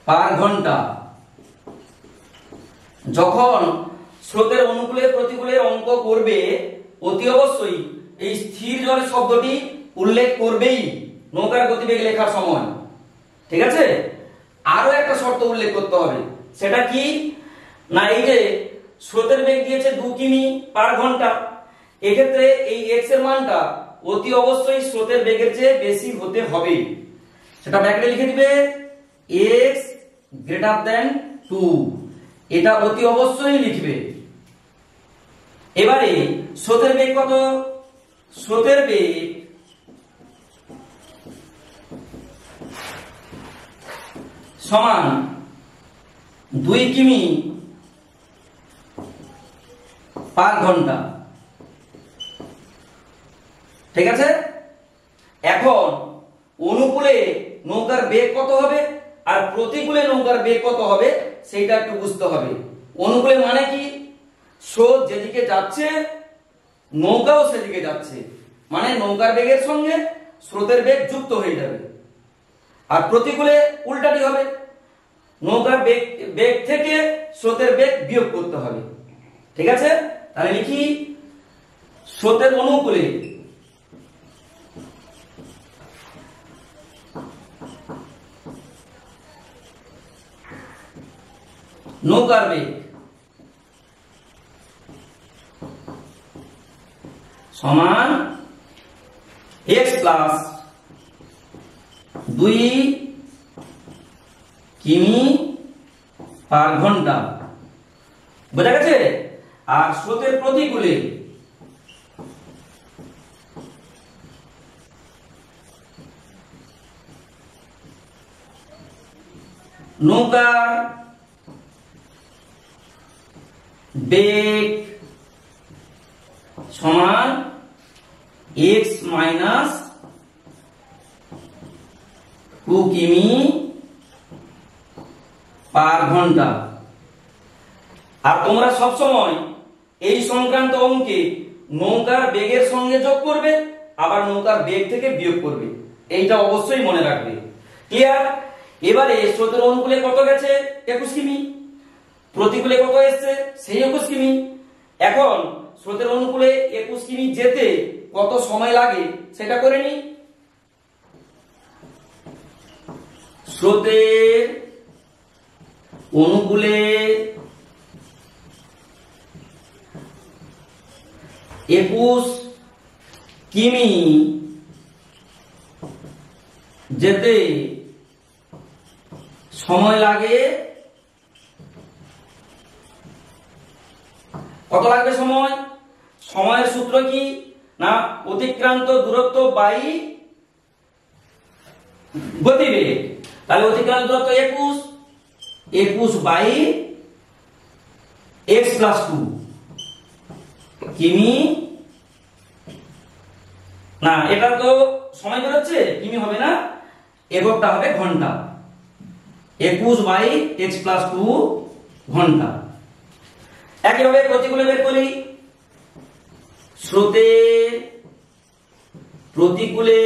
পার ঘন্টা। যখন স্রোতের অনুকূলে প্রতিকূলের অঙ্ক করবে, অতি অবশ্যই এই স্থির জলের শব্দটি উল্লেখ করবেই নৌকার গতিবেগ লেখার সময়, ঠিক আছে? আরো একটা শর্ত উল্লেখ করতে হবে। সেটা কি? না, এই যে স্রোতের বেগ দিয়েছে 2 কিমি পার ঘন্টা, এক্ষেত্রে এই x এর মানটা অতি অবশ্যই স্রোতের বেগের চেয়ে বেশি হতে হবে। সেটা ব্র্যাকেটে লিখে দিবে x গ্রেটার দ্যান 2, এটা অতি অবশ্যই লিখবে। এবারে স্রোতের বেগ কত? স্রোতের বেগ সমান 2 কিমি পার ঘন্টা, ঠিক আছে? এখন অনুকূলে নৌকার বেগ কত হবে আর প্রতিকূলে নৌকার বেগ কত হবে সেইটা একটু বুঝতে হবে। অনুকূলে মানে কি? স্রোত যেদিকে যাচ্ছে নৌকাও সেদিকে যাচ্ছে, মানে নৌকার বেগের সঙ্গে স্রোতের বেগ যুক্ত হয়ে যাবে। আর প্রতিকূলে উল্টাটি হবে, নৌকার বেগ থেকে স্রোতের বেগ বিয়োগ করতে হবে, ঠিক আছে? তাহলে লিখি স্রোতের অনুকূলে নৌকার বেগ সমান x প্লাস 2 কিমি পার ঘন্টা। বোঝা গেছে? আর স্রোতের প্রতিকূলে নৌকার বেগ সমান x মাইনাস 2 কিমি পার ঘন্টা। আর তোমরা সব সময় এই সংক্রান্ত অঙ্কে নৌকার বেগের সঙ্গে যোগ করবে, আবার নৌকার বেগ থেকে বিয়োগ করবে, এইটা অবশ্যই মনে রাখবে। ক্লিয়ার? এবারে স্রোতের অনুকূলে কত গেছে? 21 কিমি। প্রতিকূলে কত এসেছে? সেই 21 কিমি। এখন স্রোতের অনুকূলে 21 কিমি যেতে কত সময় লাগে সেটা করে নি। স্রোতের অনুকূলে 21 কিমি যেতে সময় লাগে কত লাগবে সময়? সময়ের সূত্র কি না অতিক্রান্ত দূরত্ব বাই গতিবেগ। তাহলে অতিক্রান্ত দূরত্ব 21 বাই x প্লাস 2 কিমি। না, এটা তো সময় বেরোচ্ছে, কিমি হবে না, এককটা হবে ঘন্টা। 21 বাই x প্লাস 2 ঘন্টা। একইভাবে প্রতিকূলে বের করি। স্রোতের প্রতিকূলে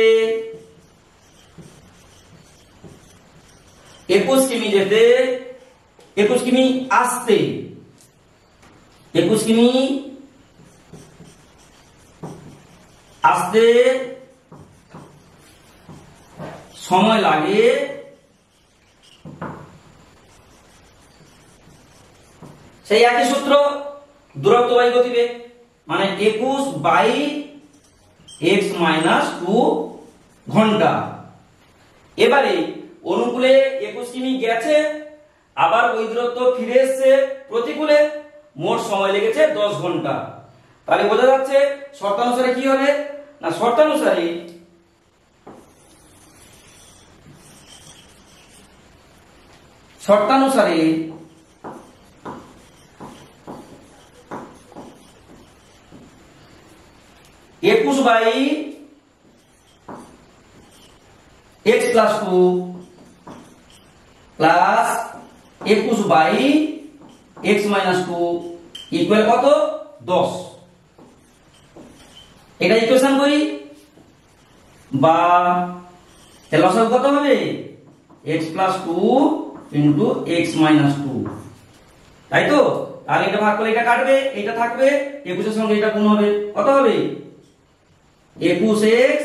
21 কিমি যেতে 21 কিমি আসতে 21 কিমি আসতে সময় লাগে সেই একই সূত্র, দূরত্ব বাই গতিবেগ, মানে 21 বাই x মাইনাস 2 ঘন্টা। এবারে অনুকূলে 21 কিমি গেছে, আবার ওই দূরত্ব ফিরে এসেছে প্রতিকূলে, মোট সময় লেগেছে 10 ঘন্টা। তাহলে বোঝা যাচ্ছে শর্তানুসারে কি হবে না, শর্তানুসারে শর্তানুসারে 21 by x plus 2 plus 21 by x minus 2 equal কত? 10। এটা ইকুয়েশন করি, বা লসাগু কত হবে? x plus 2 into x minus 2, তাই তো? তাহলে এটা ভাগ করলে এটা কাটবে, এটা থাকবে, 21 এর সঙ্গে এটা গুণ হবে, কত হবে? 21x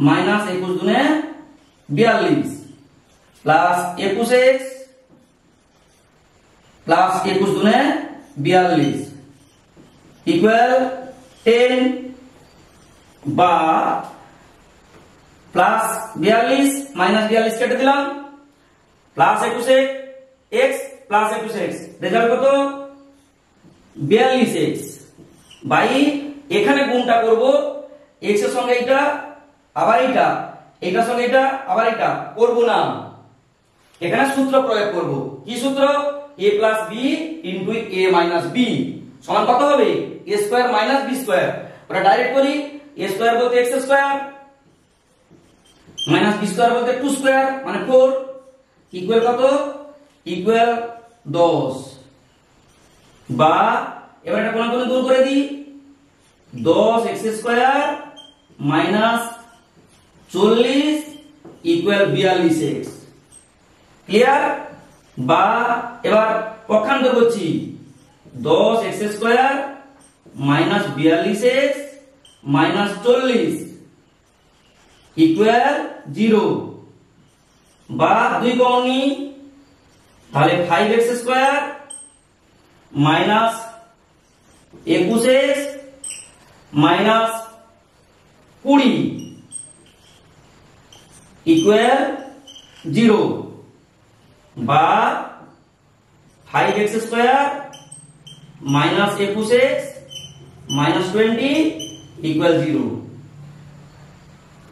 minus 21 দুনে 42 plus 21x plus 21 দুনে 42 equal 10, বা প্লাস 42 মাইনাস 42 কেটে দিলাম, plus 21x plus 21x, result কত? 42x বাই, এখানে গুণটা করব x এর সঙ্গে এটা আবার এটা, এটার সঙ্গে এটা আবার এটা করব না, এখানে সূত্র প্রয়োগ করব। কি সূত্র? a plus b into a minus b সমান কত হবে? a square minus b square. ওটা ডাইরেক্ট করি, a স্কয়ার বলতে x square minus b square বলতে 2 স্কয়ার মানে 4 ইকুয়াল কত? ইকুয়াল 10, বা এবার এটা কোন দূর করে দিই, 10x square minus 40 equal 42x। Clear? বা এবার পক্ষান্তর করছি, 10x square minus 42x minus 40 equal 0, বা 2 কমন নিই, তাহলে 5x square minus 21x minus 20 equal 0, বা 5x square minus 21x minus 20 equal 0।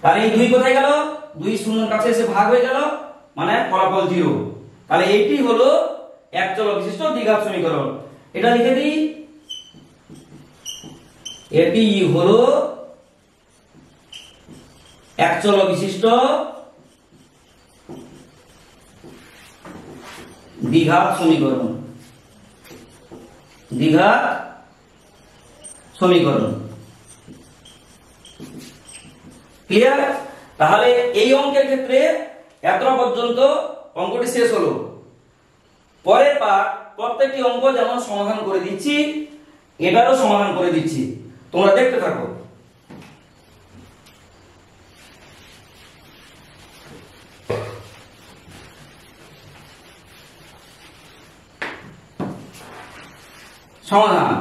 তাহলে এই 2 কোথায় গেল? 2 শূন্যের কাছে এসে ভাগ হয়ে গেল, মানে ফলাফল 0। তাহলে এইটি হলো এক চলক বিশিষ্ট দ্বিঘাত সমীকরণ। এটা লিখে দিই, এটি হলো এক চল বিশিষ্ট দ্বিঘাত সমীকরণ। দ্বিঘাত সমীকরণ ক্লিয়ার? তাহলে এই অঙ্কের ক্ষেত্রে এতটা পর্যন্ত অঙ্কটি শেষ হলো। পরের পার্ট প্রত্যেকটি অঙ্ক যেমন সমাধান করে দিচ্ছি, এটারও সমাধান করে দিচ্ছি, তোমরা দেখতে থাকো। সমাধান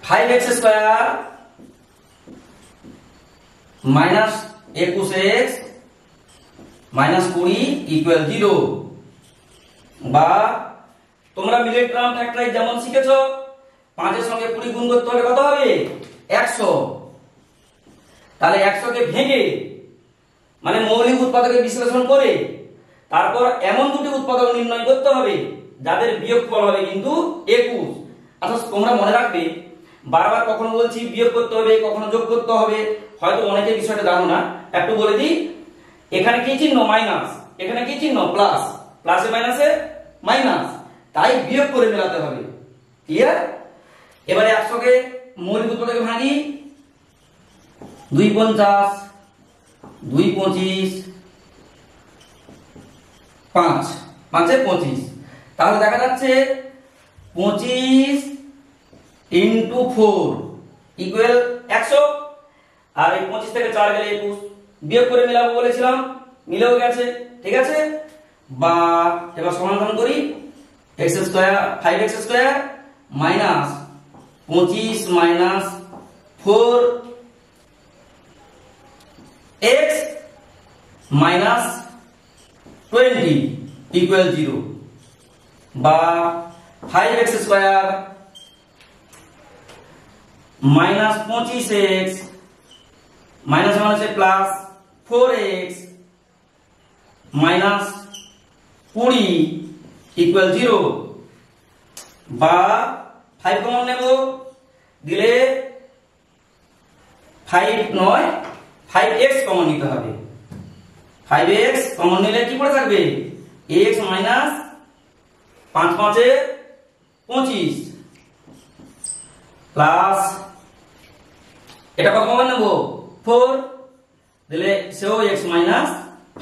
five x square minus 21x minus 20 equal 0, বা তোমরা মিডল টার্ম ফ্যাক্টরাইজ যেমন শিখেছো 5 এর সঙ্গে 20 গুণ করতে হলে কত হবে? 100। তাহলে 100 কে ভেঙে মানে মৌলিক উৎপাদকে বিশ্লেষণ করে তারপর এমন দুটি উৎপাদক নির্ণয় করতে হবে যাদের বিয়োগফল হবে কিন্তু 21। আচ্ছা তোমরা মনে রাখবে, বারবার কখনো বলছি বিয়োগ করতে হবে, কখনো যোগ করতে হবে, হয়তো অনেকে বিষয়টা জানো না, একটু বলে দিই। এখানে কি চিহ্ন? মাইনাস। এখানে কি চিহ্ন? প্লাস। প্লাসে মাইনাসে মাইনাস, তাই বিয়োগ করে মেলাতে হবে। ক্লিয়ার? এবারে 100 কে মৌলিক উৎপাদকে ভাঙি, 2 50, 2 25, 5 5 এ 25, তাহলে দেখা যাচ্ছে 25 ইন্টু 4 ইকুয়াল 100। আর এই 25 থেকে 4 গেলে 21, বিয়োগ করে মেলাবো বলেছিলাম, মিলেও গেছে। ঠিক আছে, বা এবার সমাধান করি। x square 5x square minus 25 minus 4x minus 20 equal 0, বা 5x square minus 25x minus মাইনাসে প্লাস 4x মাইনাস 20 ইকুয়াল 0, বা 5 কমন নেব, দিলে 5 নয় 5x কমন নিতে হবে। 5x কমন নিলে কি পড়ে থাকবে? x মাইনাস 5 5 এ 25 প্লাস এটা কত কমন নেব? 4, দিলে সেও x মাইনাস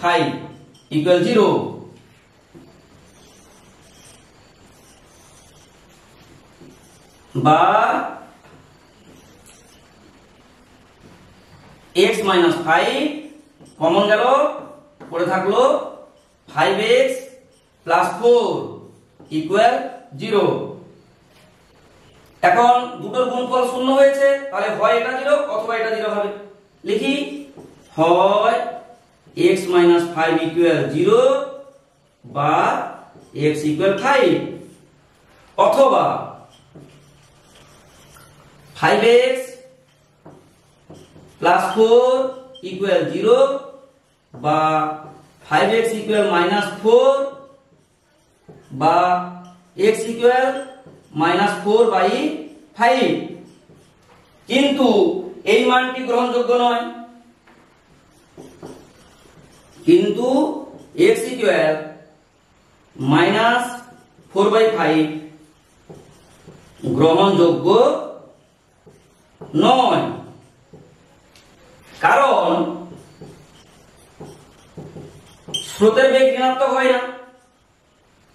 5 ইকুয়াল 0, বা x মাইনাস 5 কমন গেল, পড়ে থাকলো 5x প্লাস 4 ইকুয়াল 0। এখন দুটোর গুণফল শূন্য হয়েছে, তাহলে হয় এটা 0 অথবা এটা 0 হবে। লিখি, হয় x মাইনাস 5 ইকুয়াল 0 বা x ইকুয়াল 5, অথবা 5x প্লাস 4 ইকুয়াল 0 বা 5x ইকুয়াল মাইনাস 4 বা x ইকুয়াল মাইনাস 4/5। কিন্তু এই মানটি গ্রহণযোগ্য নয়, কিন্তু x ইকুয়াল মাইনাস 4/5 গ্রহণযোগ্য নয়, কারণ স্রোতের বেগ ঋণাত্মক হয় না।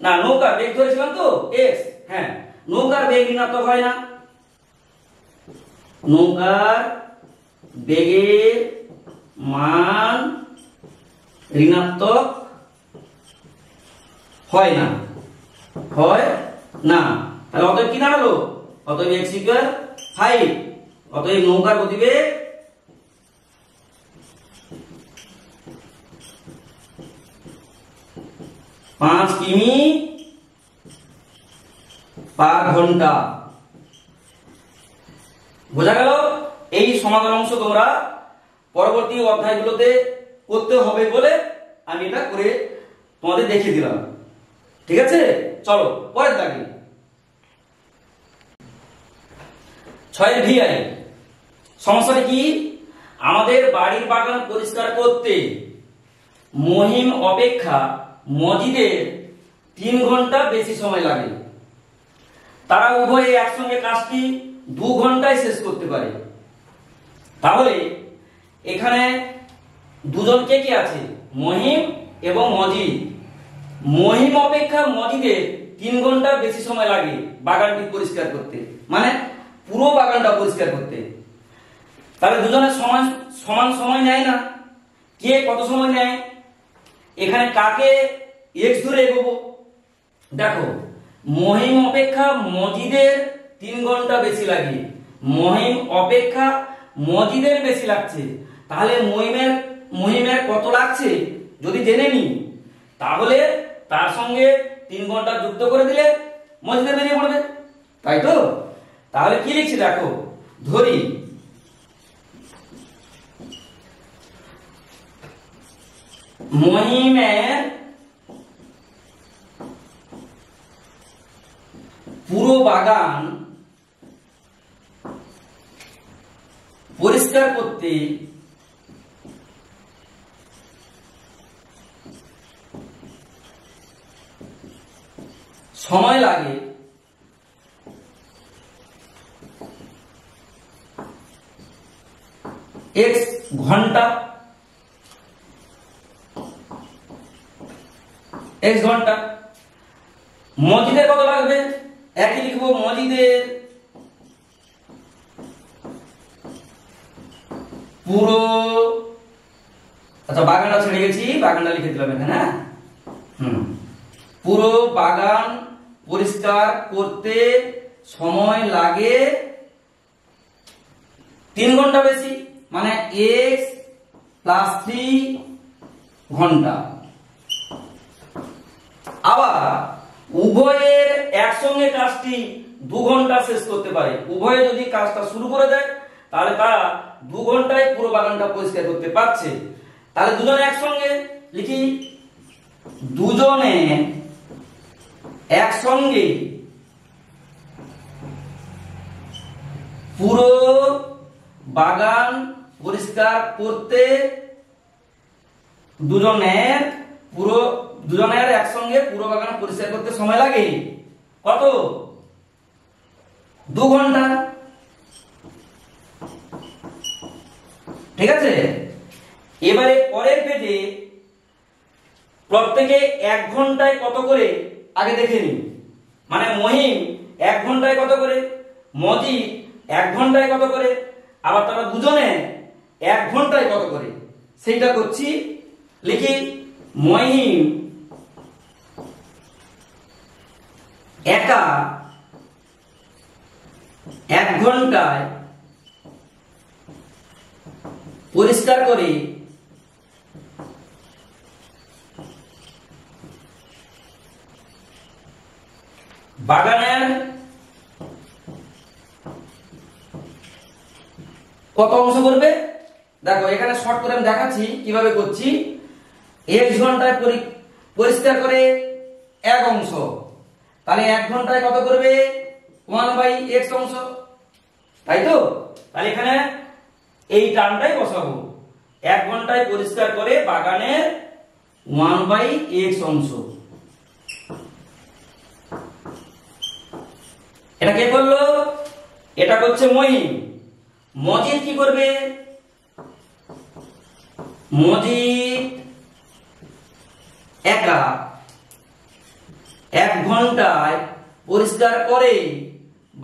না, নৌকার বেগ ধরেছিলাম তো x, হ্যাঁ নৌকার বেগ ঋণাত্মক হয় না। নৌকার বেগের মান ঋণাত্মক হয় না, হয় না। তাহলে অতএব কি দাঁড়ালো? অতএব x ইকুয়াল 5, অতএব নৌকার গতিবেগ 5 কিমি পার ঘন্টা। বোঝা গেল? এই সমাধান অংশ তোমরা পরবর্তী অধ্যায়গুলোতে করতে হবে বলে আমি এটা করে তোমাদের দেখিয়ে দিলাম। ঠিক আছে, চলো পরের দাগে। 6 ভিআই সমস্যাটা কি? আমাদের বাড়ির বাগান পরিষ্কার করতে মহিম অপেক্ষা মজিদের 3 ঘন্টা বেশি সময় লাগে। তারা উভয়ে একসঙ্গে কাজটি 2 ঘন্টায় শেষ করতে পারে। তাহলে এখানে দুজন কে কি আছে? মহিম এবং মজিদ। মহিম অপেক্ষা মজিদের 3 ঘন্টা বেশি সময় লাগে বাগানটি পরিষ্কার করতে, মানে পুরো বাগানটা পরিষ্কার করতে। তাহলে দুজনের সমান সমান সময় নেয় না? কে কত সময় নেয়? এখানে কাকে এক্স ধরে এগোবো? দেখো, মহিম অপেক্ষা মজিদের 3 ঘন্টা বেশি লাগে। মহিম অপেক্ষা মজিদের বেশি লাগছে। তাহলে মহিমের কত লাগছে যদি জেনে নি, তাহলে তার সঙ্গে 3 ঘন্টা যুক্ত করে দিলে মজিদের বেরিয়ে পড়বে, তাই তো? তাহলে কি লিখছি দেখো, ধরি মহিমের পুরো বাগান পরিষ্কার করতে সময় লাগে 1 ঘন্টা। 1 ঘন্টা। মজিদের কত লাগবে? একই লিখবো, মজিদের পুরো, আচ্ছা বাগানটা ছেড়ে গেছি, বাগানটা লিখে দিলাম এখানে। পুরো বাগান পরিষ্কার করতে সময় লাগে 3 ঘন্টা বেশি, মানে x + 3 ঘন্টা। আবার উভয়ের একসঙ্গে কাজটি 2 ঘন্টা শেষ করতে পারে। উভয়ে যদি কাজটা শুরু করে দেয় তাহলে তারা 2 ঘন্টায় পুরো বাগানটা পরিষ্কার করতে পারছে। তাহলে দুজনে একসঙ্গে লিখি, দুজনে একসঙ্গে পুরো বাগান পরিষ্কার করতে দুজনের একসঙ্গে পুরো বাগান পরিষ্কার করতে সময় লাগে কত? 2 ঘন্টা। ঠিক আছে? এবারে পরের পেজে প্রত্যেকে 1 ঘন্টায় কত করে আগে দেখে নিন। মানে মহিম 1 ঘন্টায় কত করে, মজিদ 1 ঘন্টায় কত করে, আবার তারা দুজনে 1 ঘন্টায় কত করে, সেইটা করছি। লিখি, মহিম একা 1 ঘন্টায় পরিষ্কার করে বাগানের কত অংশ করবে? দেখো এখানে শর্ট করে আমি দেখাচ্ছি কিভাবে করছি। 1 ঘন্টায় পরিষ্কার করে 1 অংশ, তাহলে 1 ঘন্টায় কত করবে? 1/x অংশ, তাই তো? তাহলে এখানে এই টার্মটাই বসাবো, 1 ঘন্টায় পরিষ্কার করে বাগানের 1/x অংশ। এটা কে করলো? এটা করছে মহিম। মজিদ কি করবে? মজিদ একা 1 ঘন্টায় পরিষ্কার করে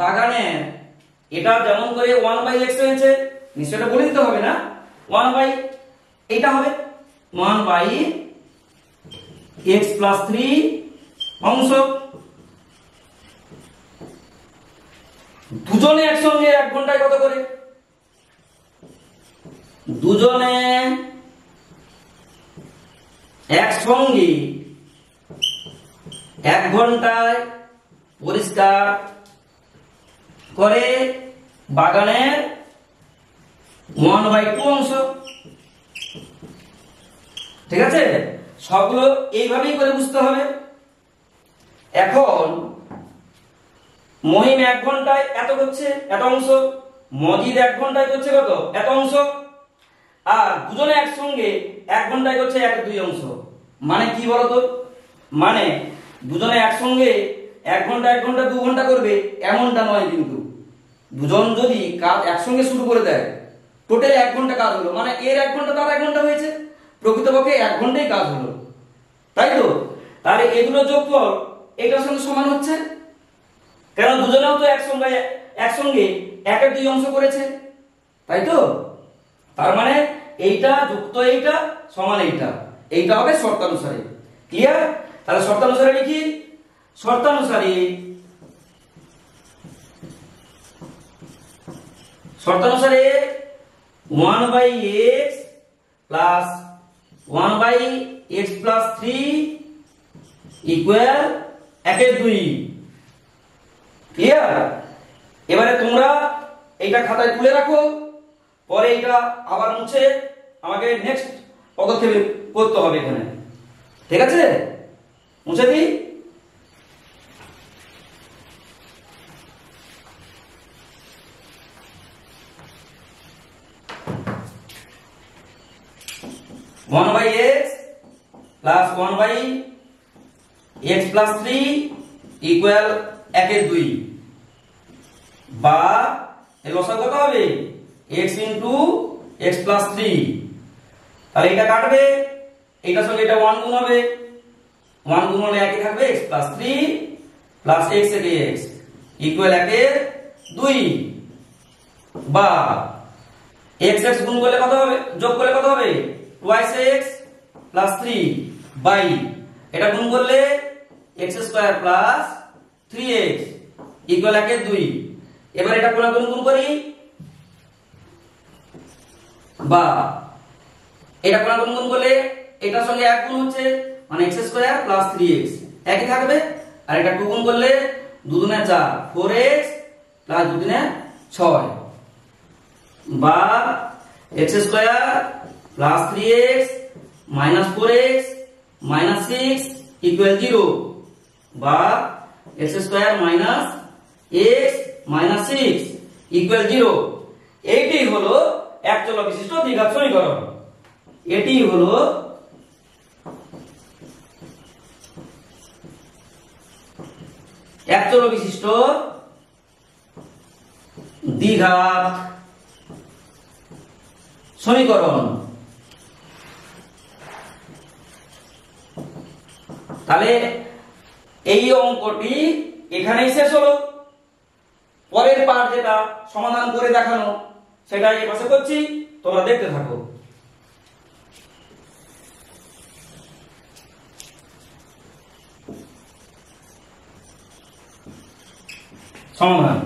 বাগানের, এটা যেমন করে 1/x হয়েছে, নিশ্চয়ই বলে দিতে হবে না? 1/এটা হবে 1/x + 3 অংশ। দুজনে একসঙ্গে 1 ঘন্টায় কত করে? দুজনে একসঙ্গে 1 ঘন্টায় পরিষ্কার করে বাগানের 1/2 অংশ। ঠিক আছে? সবগুলো এইভাবেই করে বুঝতে হবে। এখন মহিম 1 ঘন্টায় এত করছে, এত অংশ, মজিদ 1 ঘন্টায় করছে কত এত অংশ, আর দুজনে একসঙ্গে 1 ঘন্টায় করছে 1/2 অংশ। মানে কি বলতো, মানে দুজনে একসঙ্গে 1 ঘন্টা 1 ঘন্টা 2 ঘন্টা করবে এমনটা নয়, কিন্তু দুজন যদি কাজ একসঙ্গে শুরু করে দেয় টোটাল 1 ঘন্টা কাজ হলো, মানে এর 1 ঘন্টা তার 1 ঘন্টা হয়েছে, প্রকৃতপক্ষে 1 ঘন্টাই কাজ হলো, তাই তো? তাহলে এগুলো যোগফল এটার সঙ্গে সমান হচ্ছে, কেন দুজনেও তো একসঙ্গে 1/2 অংশ করেছে, তাই তো? তার মানে এইটা যুক্ত এইটা সমান এইটা হবে শর্তানুসারে। ক্লিয়ার? তাহলে শর্তানুসারে লিখি, শর্তানুসারে 1/x plus 1/x plus 3 equal 1/2। Clear? এবারে তোমরা এইটা খাতায় তুলে রাখো, পরে এটা আবার মুছে আমাকে নেক্সট পদক্ষেপ করতে হবে এখানে, ঠিক আছে? মুছে দিই। One by x plus 1/x plus 3 equal 1/2, বা এর লসাগু কত হবে x ইনটু x প্লাস 3। তাহলে এটা কাটবে, এইটার সঙ্গে এটা 1 গুণ হবে, 1 গুণ হলে একই থাকবে x প্লাস 3 প্লাস x থেকে x ইকুয়াল 1/2, বা x x গুণ করলে কত হবে, যোগ করলে কত হবে twice x প্লাস 3 বাই এটা গুণ করলে x square plus 3x equal 1/2। এবার এটা কোন গুণ করি, বা এটা কোন গুণ করলে এটার সঙ্গে 1 গুণ হচ্ছে, মানে x স্কয়ার প্লাস 3x একই থাকবে, আর এটা 2 গুণ করলে 2 দুগুণে 4 4x প্লাস 2 দুগুণে 6, বা x square plus 3x minus 4x minus 6 equal 0, বা x square minus x minus 6 equal 0। এইটি হলো একচল বিশিষ্ট দ্বিঘাত সমীকরণ। এটি হলো একচল বিশিষ্ট দ্বিঘাত সমীকরণ। তাহলে এই অঙ্কটি এখানেই শেষ হলো। পরের পার্ট যেটা সমাধান করে দেখানো সেটা এই পাশে করছি, তোমরা দেখতে থাকো। সমাধান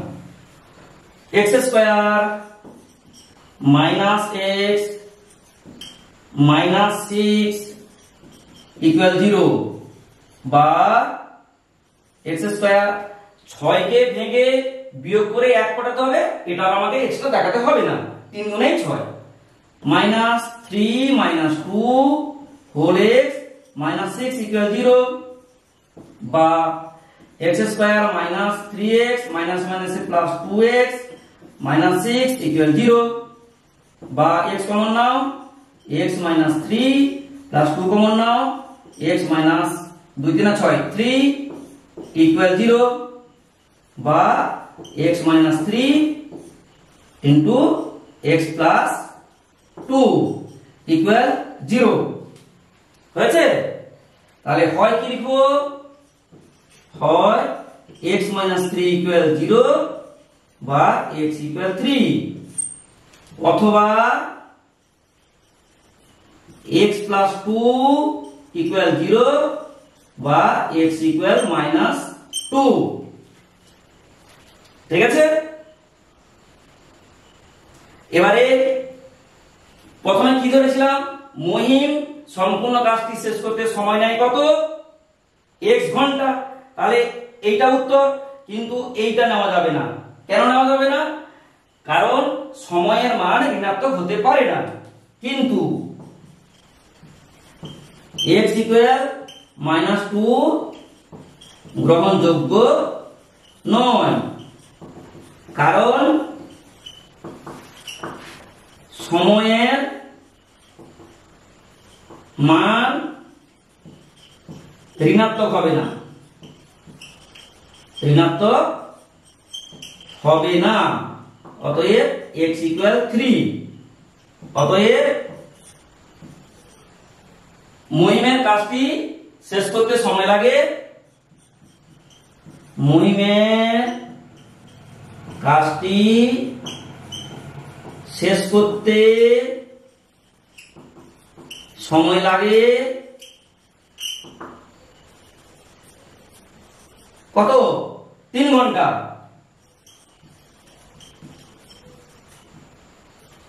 x square minus x minus 6 equal 0, বা x স্কয়ার 6 কে ভেঙে বিয়োগ করে 1 কাটাতে হবে, এটা আমাকে এক্সট্রা দেখাতে হবে না, 3 গুণে 6 minus 3 minus 2 whole x minus 6 equal 0, বা x square minus 3x minus minus plus 2x minus 6 equal 0, বা x common now x minus 3 plus 2 common now x minus 2 3 6 3 equal 0, বা x minus 3 into x plus 2 equal 0 হয়েছে। তাহলে হয় কি লিখবো, হয় x minus 3 equal 0 বা x ইকুয়াল 3, অথবা x প্লাস 2 ইকুয়াল 0 বা x ইকুয়াল মাইনাস 2। ঠিক আছে? এবারে প্রথমে কি ধরেছিলাম, মহিম সম্পূর্ণ কাজটি শেষ করতে সময় নেয় কত, x ঘন্টা। তাহলে এইটা উত্তর, কিন্তু এইটা নেওয়া যাবে না। কেন নেওয়া যাবে না? কারণ সময়ের মান ঋণাত্মক হতে পারে না, কিন্তু x ইকুয়াল মাইনাস 2 গ্রহণযোগ্য নয়, কারণ সময়ের মান ঋণাত্মক হবে না, ঋণাত্মক হবে না। অতএব x = 3। অতএব মহিমের কাজটি শেষ করতে সময় লাগে, মহিমের কাজটি শেষ করতে সময় লাগে কত? 3 ঘন্টা।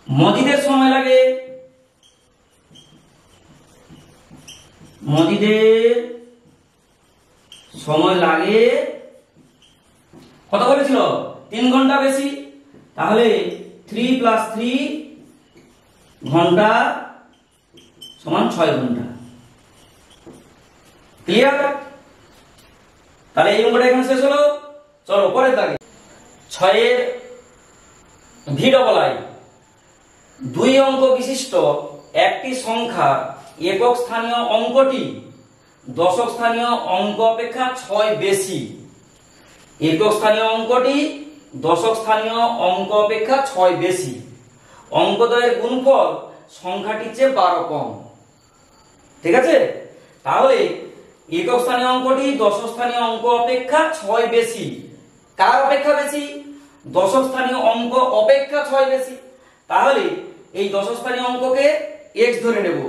মজিদের সময় লাগে, মজিদের সময় লাগে কত বলেছিল? 3 ঘন্টা বেশি। তাহলে 3 + 3 ঘন্টা সমান 6 ঘন্টা। ক্লিয়ার? তাহলে এই অঙ্কটা এখানে শেষ হলো। চলো পরের দাগে 6 এর VII 2 অঙ্ক বিশিষ্ট একটি সংখ্যা একক স্থানীয় অঙ্কটি দশক স্থানীয় অঙ্ক অপেক্ষা 6 বেশি। একক স্থানীয় অঙ্কটি দশক স্থানীয় অঙ্ক অপেক্ষা 6 বেশি। অঙ্কদ্বয়ের গুণফল সংখ্যাটির চেয়ে 12 কম। ঠিক আছে? তাহলে একক স্থানীয় অঙ্কটি দশক স্থানীয় অঙ্ক অপেক্ষা 6 বেশি। কার অপেক্ষা বেশি? দশক স্থানীয় অঙ্ক অপেক্ষা 6 বেশি। তাহলে এই দশক স্থানীয় অঙ্ককে x ধরে নেব।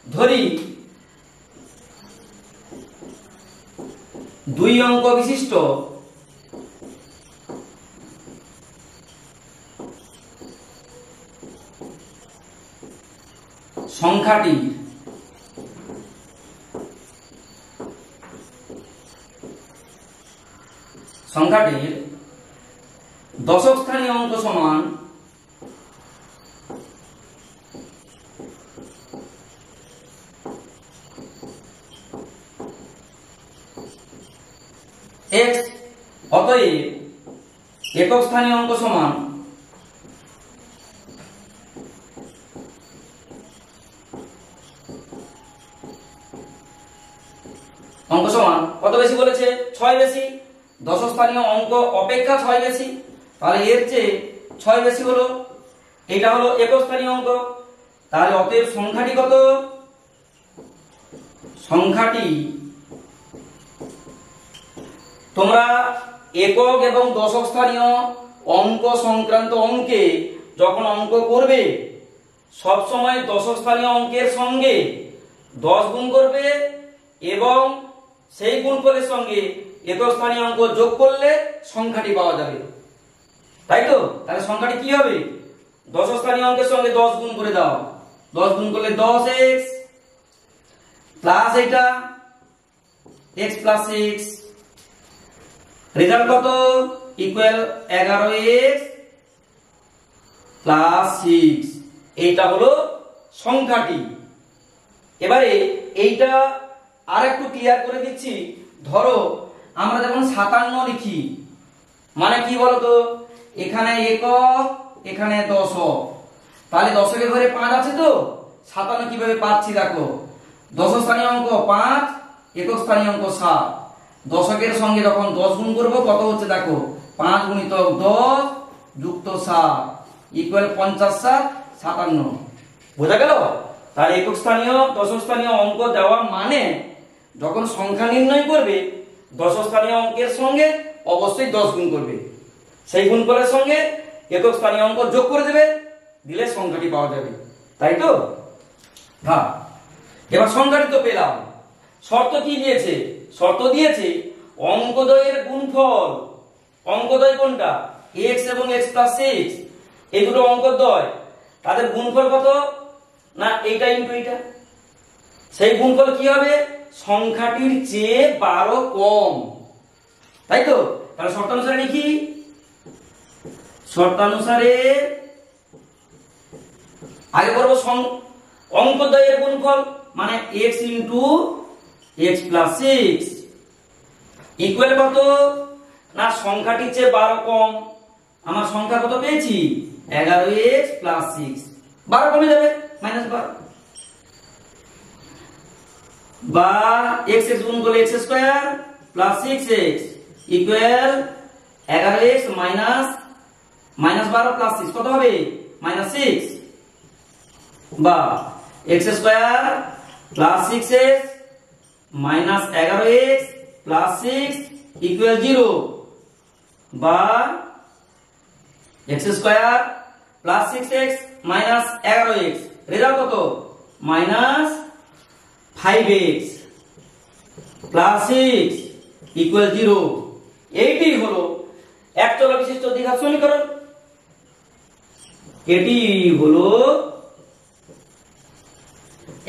ধরি 2 অঙ্ক বিশিষ্ট সংখ্যাটির দশক স্থানীয় অঙ্ক সমান x। অতএব একক স্থানীয় অঙ্ক সমান কত বেশি বলেছে? 6 বেশি। দশক স্থানীয় অঙ্ক অপেক্ষা 6 বেশি। তাহলে এর চেয়ে 6 বেশি হলো। এটা হলো একক স্থানীয় অঙ্ক। তাহলে অতএব সংখ্যাটি কত? সংখ্যাটি তোমরা একক এবং দশক স্থানীয় অঙ্ক সংক্রান্ত অঙ্কে যখন অঙ্ক করবে সব সময় দশক স্থানীয় অঙ্কের সঙ্গে 10 গুণ করবে এবং সেই গুণফলের সঙ্গে একক স্থানীয় অঙ্ক যোগ করলে সংখ্যাটি পাওয়া যাবে। তাই তো? তাহলে সংখ্যাটি কি হবে? দশক স্থানীয় অঙ্কের সঙ্গে 10 গুণ করে দাও। 10 গুণ করলে 10x প্লাস এটা x + 6 রেজাল্ট কত? Equal 11x + 6। এইটা হলো সংখ্যাটি। এবারে এইটা আর একটু ক্লিয়ার করে দিচ্ছি। ধরো আমরা যখন 57 লিখি, মানে কি বলতো? এখানে একক, এখানে দশক। তাহলে দশকের ঘরে 5 আছে তো 57 কিভাবে পাচ্ছি দেখো। দশক স্থানীয় অঙ্ক 5, একক স্থানীয় অঙ্ক 7। দশকের সঙ্গে যখন 10 গুণ করব কত হচ্ছে দেখো, 5 × 10 + 7 ইকুয়াল 50 × 7 57। বোঝা গেল? তাহলে একক স্থানীয় দশক স্থানীয় অঙ্ক দেওয়া মানে যখন সংখ্যা নির্ণয় করবে দশক স্থানীয় অঙ্কের সঙ্গে অবশ্যই 10 গুণ করবে। সেই গুণফলের সঙ্গে একক স্থানীয় অঙ্ক যোগ করে দেবে, দিলে সংখ্যাটি পাওয়া যাবে। তাই তো? হ্যাঁ। এবার সংখ্যাটি তো পেলাম। শর্ত কি দিয়েছে? শর্ত দিয়েছে অঙ্কদ্বয়ের গুণফল। অঙ্কদ্বয় কোনটা? x এবং x + 6। এই দুটো অঙ্কদ্বয়, তাদের গুণফল কত? না এইটা ইনটু এইটা। সেই গুণফল কি হবে? সংখ্যাটির চেয়ে 12 কম। তাই তো? তাহলে শর্তানুসারে লিখি। শর্তানুসারে আগে করব অঙ্কদ্বয়ের গুণফল, মানে x × x + 6 ইকুয়াল কত? না সংখ্যাটির চেয়ে 12 কম। আমার সংখ্যা কত পেয়েছি? 11x + 6। 12 কমে যাবে, -12 বা x x গুণ করলে x square plus 6x equal 11x -12 plus 6 কত হবে -6 বা x square plus 6x -11x plus 6 equal 0 বা x square plus 6x -11x result কত -5x প্লাস 6 ইকুয়াল 0। এইটি হলো এক চল বিশিষ্ট দ্বিঘাত সমীকরণ। এটি হলো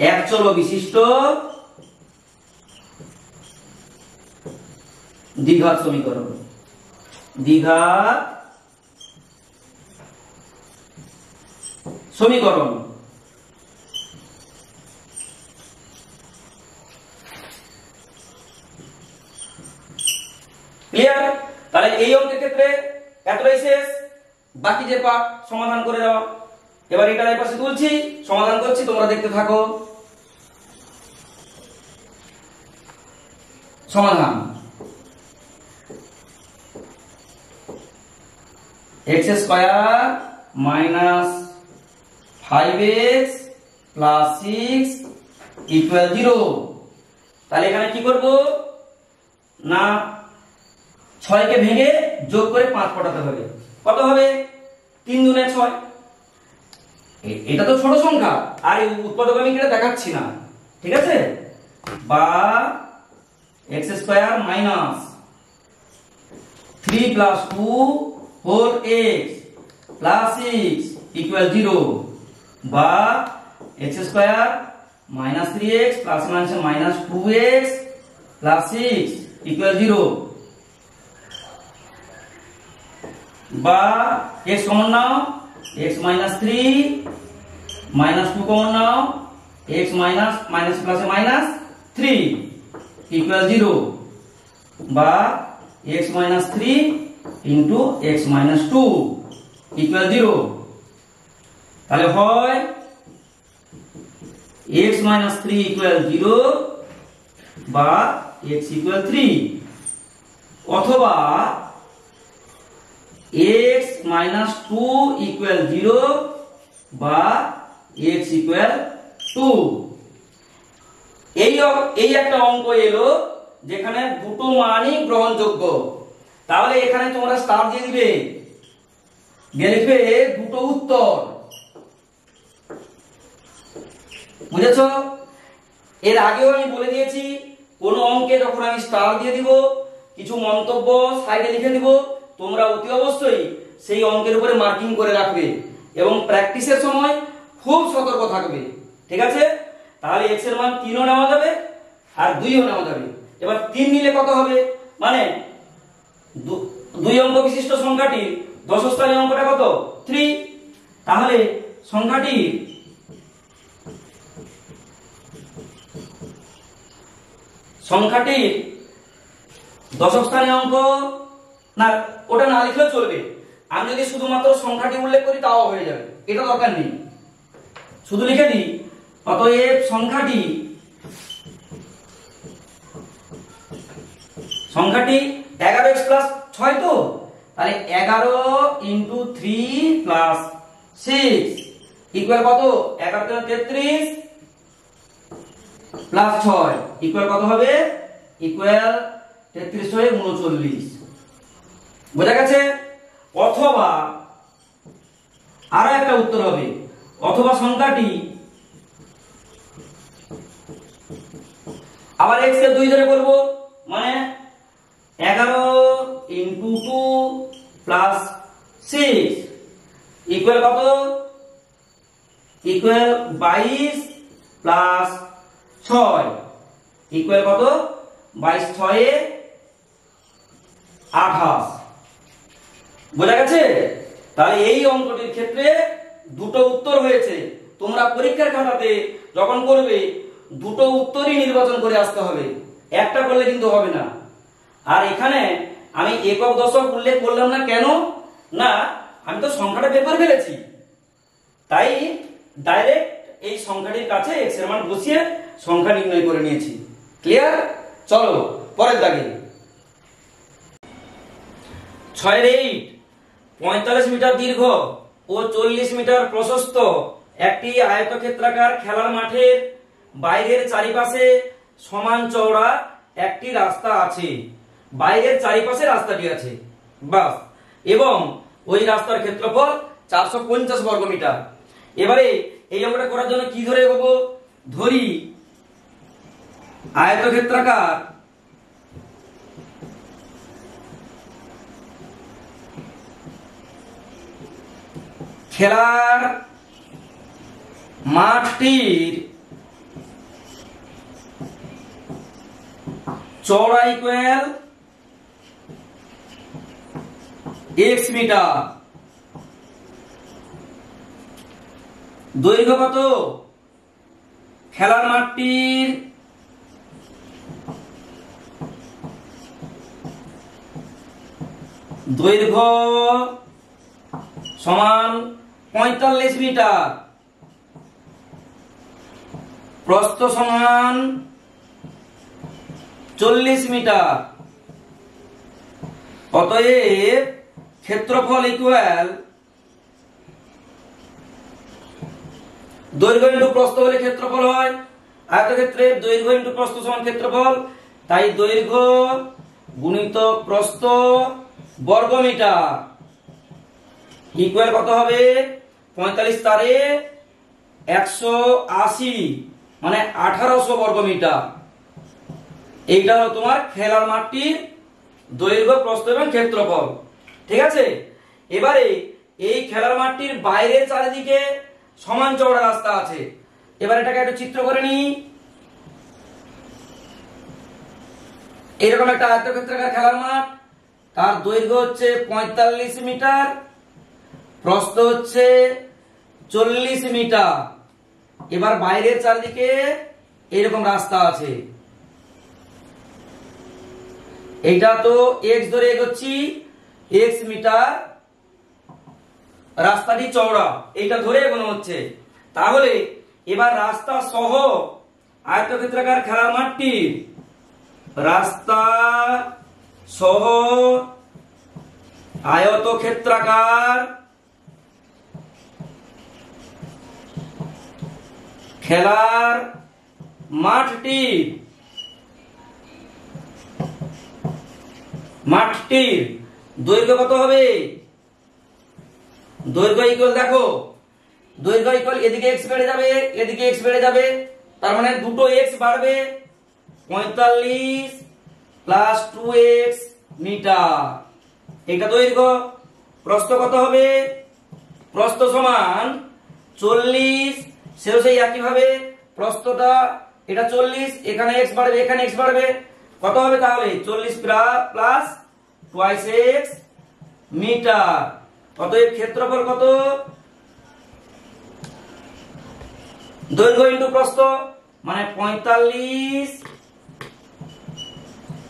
এক চল বিশিষ্ট দ্বিঘাত সমীকরণ। দ্বিঘাত সমীকরণ ক্লিয়ার? তাহলে এই অঙ্কের ক্ষেত্রে এতটাই শেষ, বাকি যে পার্ট সমাধান করে দেওয়া। এবার এটা এই পাশে তুলছি, সমাধান করছি, তোমরা দেখতে থাকো। সমাধান x square -5x plus 6 equal 0। তাহলে এখানে কি করব না 6 কে ভেঙে যোগ করে 5 পটাতে হবে। কত হবে 3 দুনে 6। এটা তো ছোট সংখ্যা, আর এই উৎপাদক আমি এটা দেখাচ্ছি না, ঠিক আছে? বা x square minus 3 plus 2 4x plus 6 equal 0 বা x square minus 3x plus minus 2x plus 6 equal 0 বা x common now, x minus 3 minus 2 common now, x minus minus প্লাসে মাইনাস 3 ইকুয়াল 0 বা x minus 3 into x minus 2 equal 0। তাহলে হয় x minus 3 equal 0 বা x equal 3, অথবা x minus 2 equal 0 বা x equal 2। এই একটা অঙ্ক এলো যেখানে দুটো মানই গ্রহণযোগ্য। তাহলে এখানে তোমরা স্টার দিয়ে দিবে, দিয়ে লিখবে দুটো উত্তর। বুঝেছো? এর আগেও আমি বলে দিয়েছি, কোন অঙ্কে যখন আমি স্টার দিয়ে দিব, কিছু মন্তব্য সাইডে লিখে দিব, তোমরা অতি অবশ্যই সেই অঙ্কের উপরে মার্কিং করে রাখবে এবং প্র্যাকটিসের সময় খুব সতর্ক থাকবে, ঠিক আছে? তাহলে x এর মান 3 ও নেওয়া যাবে আর 2 ও নেওয়া যাবে। এবার 3 নিলে কত হবে, মানে 2 অঙ্ক বিশিষ্ট সংখ্যাটি দশস্থানীয় অঙ্কটা কত 3। তাহলে সংখ্যাটির দশক স্থানীয় অঙ্ক না, ওটা না লিখলেও চলবে। আমি যদি শুধুমাত্র সংখ্যাটি উল্লেখ করি তাও হয়ে যাবে, এটা দরকার নেই, শুধু লিখে দিই অতএব সংখ্যাটি 11x প্লাস 6 তো, তাহলে 11 ইন্টু 3 প্লাস 6 ইকুয়াল কত 11 × 33 প্লাস 6 ইকুয়াল কত হবে, ইকুয়াল 33 হয়ে 39। বোঝা গেছে? অথবা আরো একটা উত্তর হবে, অথবা সংখ্যাটি আবার x কে 2 ধরে করব, মানে 11 ইন্টু 2 প্লাস 6 ইকুয়াল কত, ইকুয়াল 22 প্লাস 6 ইকুয়াল কত 22 6 28। বোঝা গেছে? তাহলে এই অঙ্কটির ক্ষেত্রে দুটো উত্তর হয়েছে। তোমরা পরীক্ষার খাতাতে যখন করবে দুটো উত্তরই নির্বাচন করে আসতে হবে, একটা করলে কিন্তু হবে না। আর এখানে আমি একক দশক উল্লেখ করলাম না, কেন না আমি তো সংখ্যাটা বের করে ফেলেছি, তাই ডাইরেক্ট এই সংখ্যাটির কাছে এক্স এর মান বসিয়ে সংখ্যা নির্ণয় করে নিয়েছি। ক্লিয়ার? চলো পরের দাগে 6-8 45 মিটার দীর্ঘ ও 40 মিটার প্রশস্ত একটি আয়তক্ষেত্রাকার খেলার মাঠের বাইরের চারিপাশে সমান চওড়া একটি রাস্তা আছে। বাইরের চারিপাশে রাস্তাটি আছে, বাস, এবং ওই রাস্তার ক্ষেত্রফল 450 বর্গমিটার। এবারে এই অঙ্কটা করার জন্য কি ধরে এগোবো? ধরি আয়তক্ষেত্রাকার খেলার মাঠটির চওড়া ইকুয়াল x মিটার। দৈর্ঘ্য কত? খেলার মাঠটির দৈর্ঘ্য সমান 45 মিটার, প্রস্থ সমান 40 মিটার। অতএব ক্ষেত্রফল ইকুয়াল দৈর্ঘ্য ইন্টু প্রস্থ হলে ক্ষেত্রফল হয়, আয়তক্ষেত্রের দৈর্ঘ্য ইন্টু প্রস্থ সমান ক্ষেত্রফল, তাই দৈর্ঘ্য গুণিতক প্রস্থ বর্গমিটার ইকুয়াল কত হবে? 45 তারে 180 মানে 1800 বর্গমিটার। এইটা হলো তোমার খেলার মাঠটির দৈর্ঘ্য, প্রস্থ এবং ক্ষেত্রফল। ঠিক আছে? এবারে এই খেলার মাঠটির বাইরে চারিদিকে সমান চওড়া রাস্তা আছে। এবার এটাকে একটা চিত্র করে নি। এরকম একটা আয়তক্ষেত্রাকার খেলার মাঠ, তার দৈর্ঘ্য হচ্ছে 45 মিটার, প্রস্থ হচ্ছে 40 মিটার। এবার বাইরের চারদিকে এরকম রাস্তা আছে। এইটা তো এক্স ধরে এগোচ্ছি, এক্স মিটার রাস্তাটি চওড়া, এইটা ধরে এগোনো হচ্ছে। তাহলে এবার রাস্তা সহ আয়তক্ষেত্রাকার খেলার মাঠটি, রাস্তা সহ আয়তক্ষেত্রাকার খেলার মাঠটির দৈর্ঘ্য কত হবে? দৈর্ঘ্য ইকুয়াল, দেখো দৈর্ঘ্য ইকুয়াল এদিকে x বেড়ে যাবে, এদিকে x বেড়ে যাবে, তার মানে দুটো x বাড়বে, 45 প্লাস 2x মিটার। এটা দৈর্ঘ্য। প্রস্থ কত হবে? প্রস্থ সমান 40, সেও সেই একই ভাবে প্রস্থটা এটা 40, এখানে x বাড়বে, এখানে x বাড়বে, কত হবে তাহলে? 40 প্লাস টুয়াইস x মিটার। অতএব ক্ষেত্রফল কত? দৈর্ঘ্য ইন্টু প্রস্থ মানে 45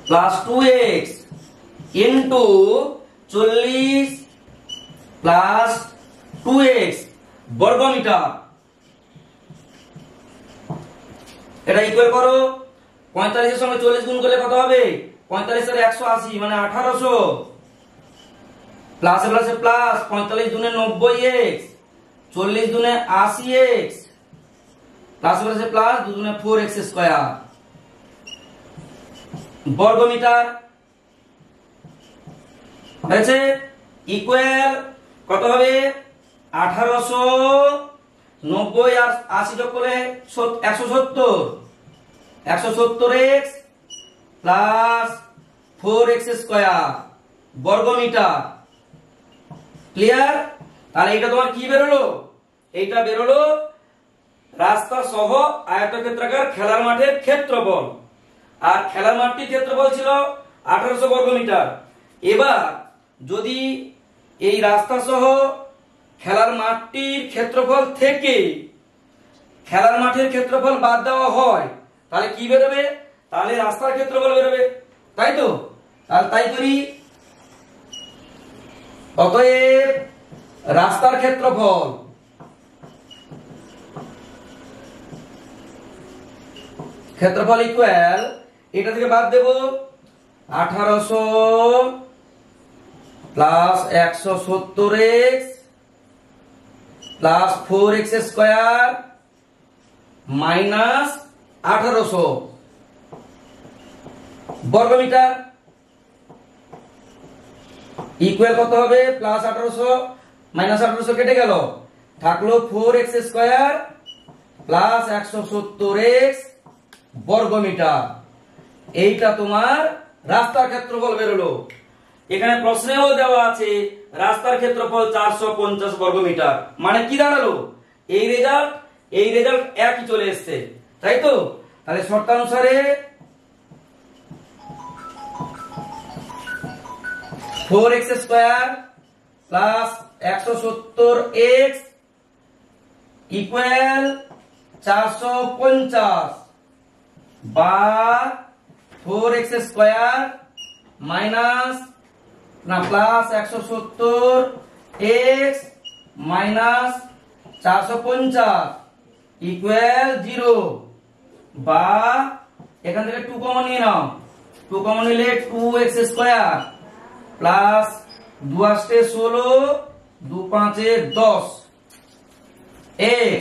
plus 2x into 40 plus 2x বর্গমিটার। এটা ইকুয়াল করো, 45 এর সঙ্গে 40 গুণ করলে কত হবে? 45 এর 180 মানে 1800, প্লাসে প্লাসে প্লাস, 45 দুনে 90x, 40 দুনে 80x, প্লাসে প্লাসে প্লাস, 2 দুনে 4x স্কয়ার বর্গমিটার হয়েছে। ইকুয়াল কত হবে? 1890 আর 80 যোগ করলে 170, 170x প্লাস 4x স্কয়ার বর্গমিটার। ক্লিয়ার? তাহলে এটা তোমার কি বেরোলো? এইটা বেরোলো রাস্তা সহ আয়তক্ষেত্রাকার খেলার মাঠের ক্ষেত্রফল। আর খেলার মাঠটির ক্ষেত্রফল ছিল 1800 বর্গমিটার। এবার যদি এই রাস্তা সহ খেলার মাঠটির ক্ষেত্রফল থেকে খেলার মাঠের ক্ষেত্রফল বাদ দেওয়া হয়, তাহলে কি বেরোবে? তাহলে রাস্তার ক্ষেত্রফল বেরোবে, তাই তো? তাহলে তাই করি। অতএব রাস্তার ক্ষেত্রফল ক্ষেত্রফল ইকুয়াল, এটা থেকে বাদ দেব 1800 plus 170x plus 4x square minus 1800 বর্গমিটার ইকুয়াল কত হবে? প্লাস 1800 মাইনাস 1800 কেটে গেল, থাকলো 4x স্কয়ার প্লাস 170x বর্গমিটার। এইটা তোমার রাস্তার ক্ষেত্রফল বেরোলো। এখানে প্রশ্নেও দেওয়া আছে রাস্তার ক্ষেত্রফল 450 বর্গমিটার। মানে কি দাঁড়ালো? এই রেজাল্ট একই চলে এসছে, তাই তো? তাহলে শর্তানুসারে 4x square plus 170x equal 450 বা 4x স্কয়ার মাইনাস না প্লাস 170x মাইনাস 450 ইকুয়াল 0 বা এখান থেকে 2 কমন নিয়ে নাও, 2 কমন নিলে 2x স্কয়ার প্লাস 2 আসতে 16 2 5 10 x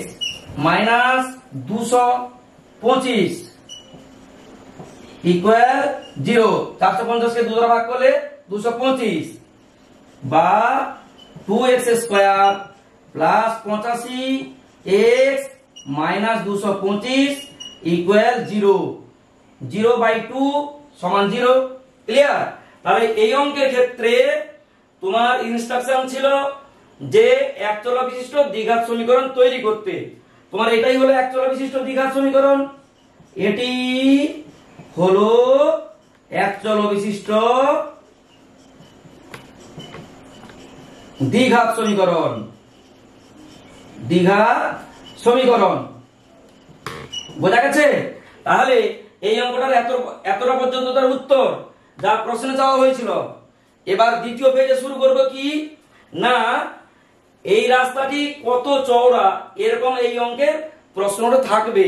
মাইনাস 225 ইকুয়াল 0। 450 কে 2 দ্বারা ভাগ করলে 225 বা 2x square plus 85x minus 225 equal 0। 0/2 সমান 0। ক্লিয়ার? তাহলে এই অঙ্কের ক্ষেত্রে তোমার ইনস্ট্রাকশন ছিল যে একচলা বিশিষ্ট দ্বিঘাত সমীকরণ তৈরি করতে। তোমার এটাই হলো একচলা বিশিষ্ট দ্বিঘাত সমীকরণ। এটি হলো একচল বিশিষ্ট দ্বিঘাত সমীকরণ। বোঝা গেছে? তাহলে এই অঙ্কটার এতটা পর্যন্ত তার উত্তর যা প্রশ্নে চাওয়া হয়েছিল। এবার দ্বিতীয় পেজে শুরু করব কি না, এই রাস্তাটি কত চওড়া এরকম এই অঙ্কের প্রশ্নটা থাকবে।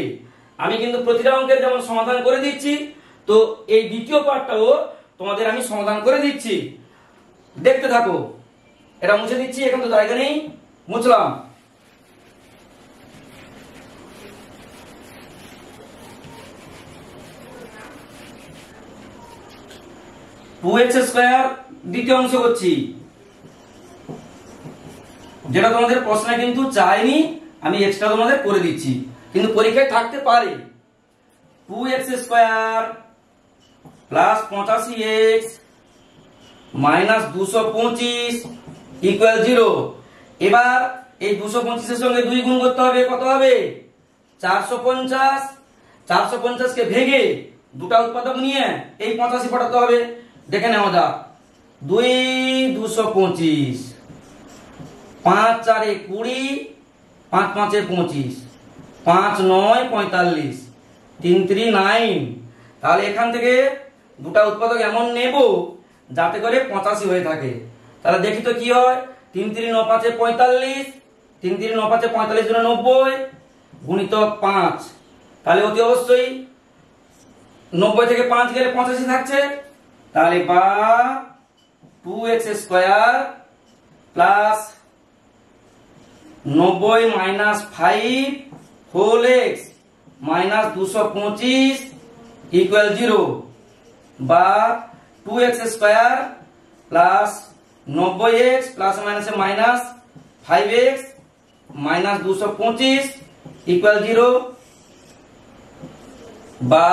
আমি কিন্তু প্রতিটা অঙ্কের যেমন সমাধান করে দিচ্ছি, তো এই দ্বিতীয় পার্টটাও তোমাদের আমি সমাধান করে দিচ্ছি, দেখতে থাকো। এটা মুছে দিচ্ছি, এখন তো জায়গা নেই, মুছলাম। টু এক্স স্কয়ার দ্বিতীয় অংশ করছি, যেটা তোমাদের প্রশ্নে কিন্তু চাইনি, আমি এক্সট্রা তোমাদের করে দিচ্ছি, কিন্তু পরীক্ষায় থাকতে পারে। 2x square plus 85x minus 225 equal 0। এবার এই 225 এর সঙ্গে 2 গুণ করতে হবে, কত হবে? 450। 450 কে ভেঙে দুটা উৎপাদক নিয়ে এই 85 পাঠাতে হবে। দেখে নেওয়া যাক। 2 225, 5 4 20, 5 5 25, 5 9 45, 3 3 9। তাহলে এখান থেকে দুটা উৎপাদক এমন নেব যাতে করে 85 হয়ে থাকে। তাহলে দেখি তো কি হয়। 3 3 9 5 45, 3 3 9 5 45 গুণ 90 গুণিতক 5। তাহলে অতি অবশ্যই 90 থেকে 5 গেলে 85 থাকছে। তাহলে বা 2x square plus 90 minus 5 whole x minus 225 equal 0 বা 2x স্কয়ার প্লাস 90x প্লাস মাইনাসে মাইনাস 5x মাইনাস 225 ইকুয়াল 0 বা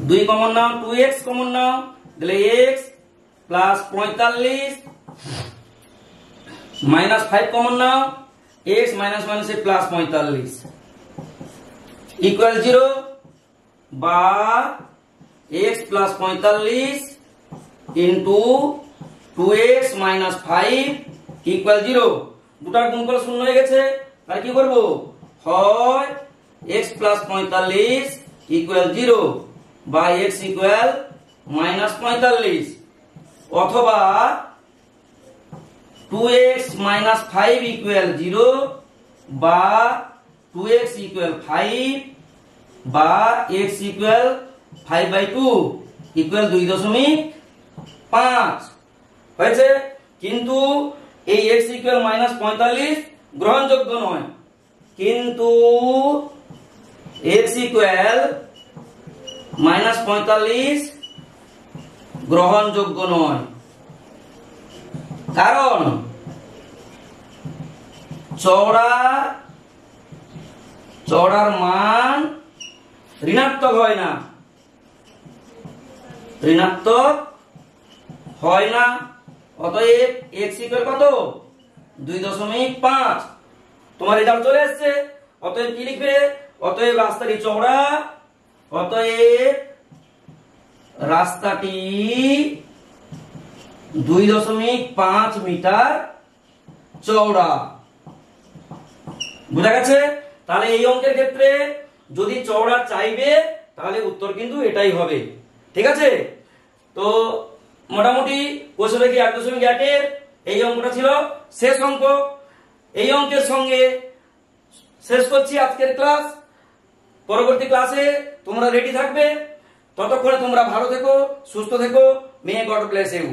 2 কমন নাও, 2x কমন নাও, দিলে x plus 45 minus 5 common now, x minus মাইনাসে প্লাস 45 ইকুয়াল 0 বা x plus 45 into 2x minus 5 equal 0। দুটার গুণফল শূন্য হয়ে গেছে। তাহলে কি করব? হয় x প্লাস 45 ইকুয়াল 0 বা x ইকুয়াল মাইনাস 45, অথবা 2x মাইনাস 5 ইকুয়াল 0 বা 2x ইকুয়াল 5 বা x ইকুয়াল 5/2 ইকুয়াল 2.5 হয়েছে। কিন্তু এই x ইকুয়াল -45 গ্রহণযোগ্য নয়, কিন্তু x ইকুয়াল -45 গ্রহণযোগ্য নয়, কারণ চওড়ার মান ঋণাত্মক হয় না, অতএব x ইকুয়াল কত 2.5। তোমার রেজাল্ট চলে এসেছে, অতএব কি লিখবে, অতএব রাস্তাটি চওড়া, অতএব রাস্তাটি 2.5 মিটার চওড়া। বুঝা গেছে? তাহলে এই অঙ্কের ক্ষেত্রে যদি চওড়া চাইবে তাহলে উত্তর কিন্তু এটাই হবে। ঠিক আছে? তো মোটামুটি কোষে দেখি 1.8 এর এই অঙ্কটা ছিল শেষ অঙ্ক। এই অঙ্কের সঙ্গে শেষ করছি আজকের ক্লাস। পরবর্তী ক্লাসে তোমরা রেডি থাকবে। ততক্ষণে তোমরা ভালো থেকো, সুস্থ থেকো। May God bless you.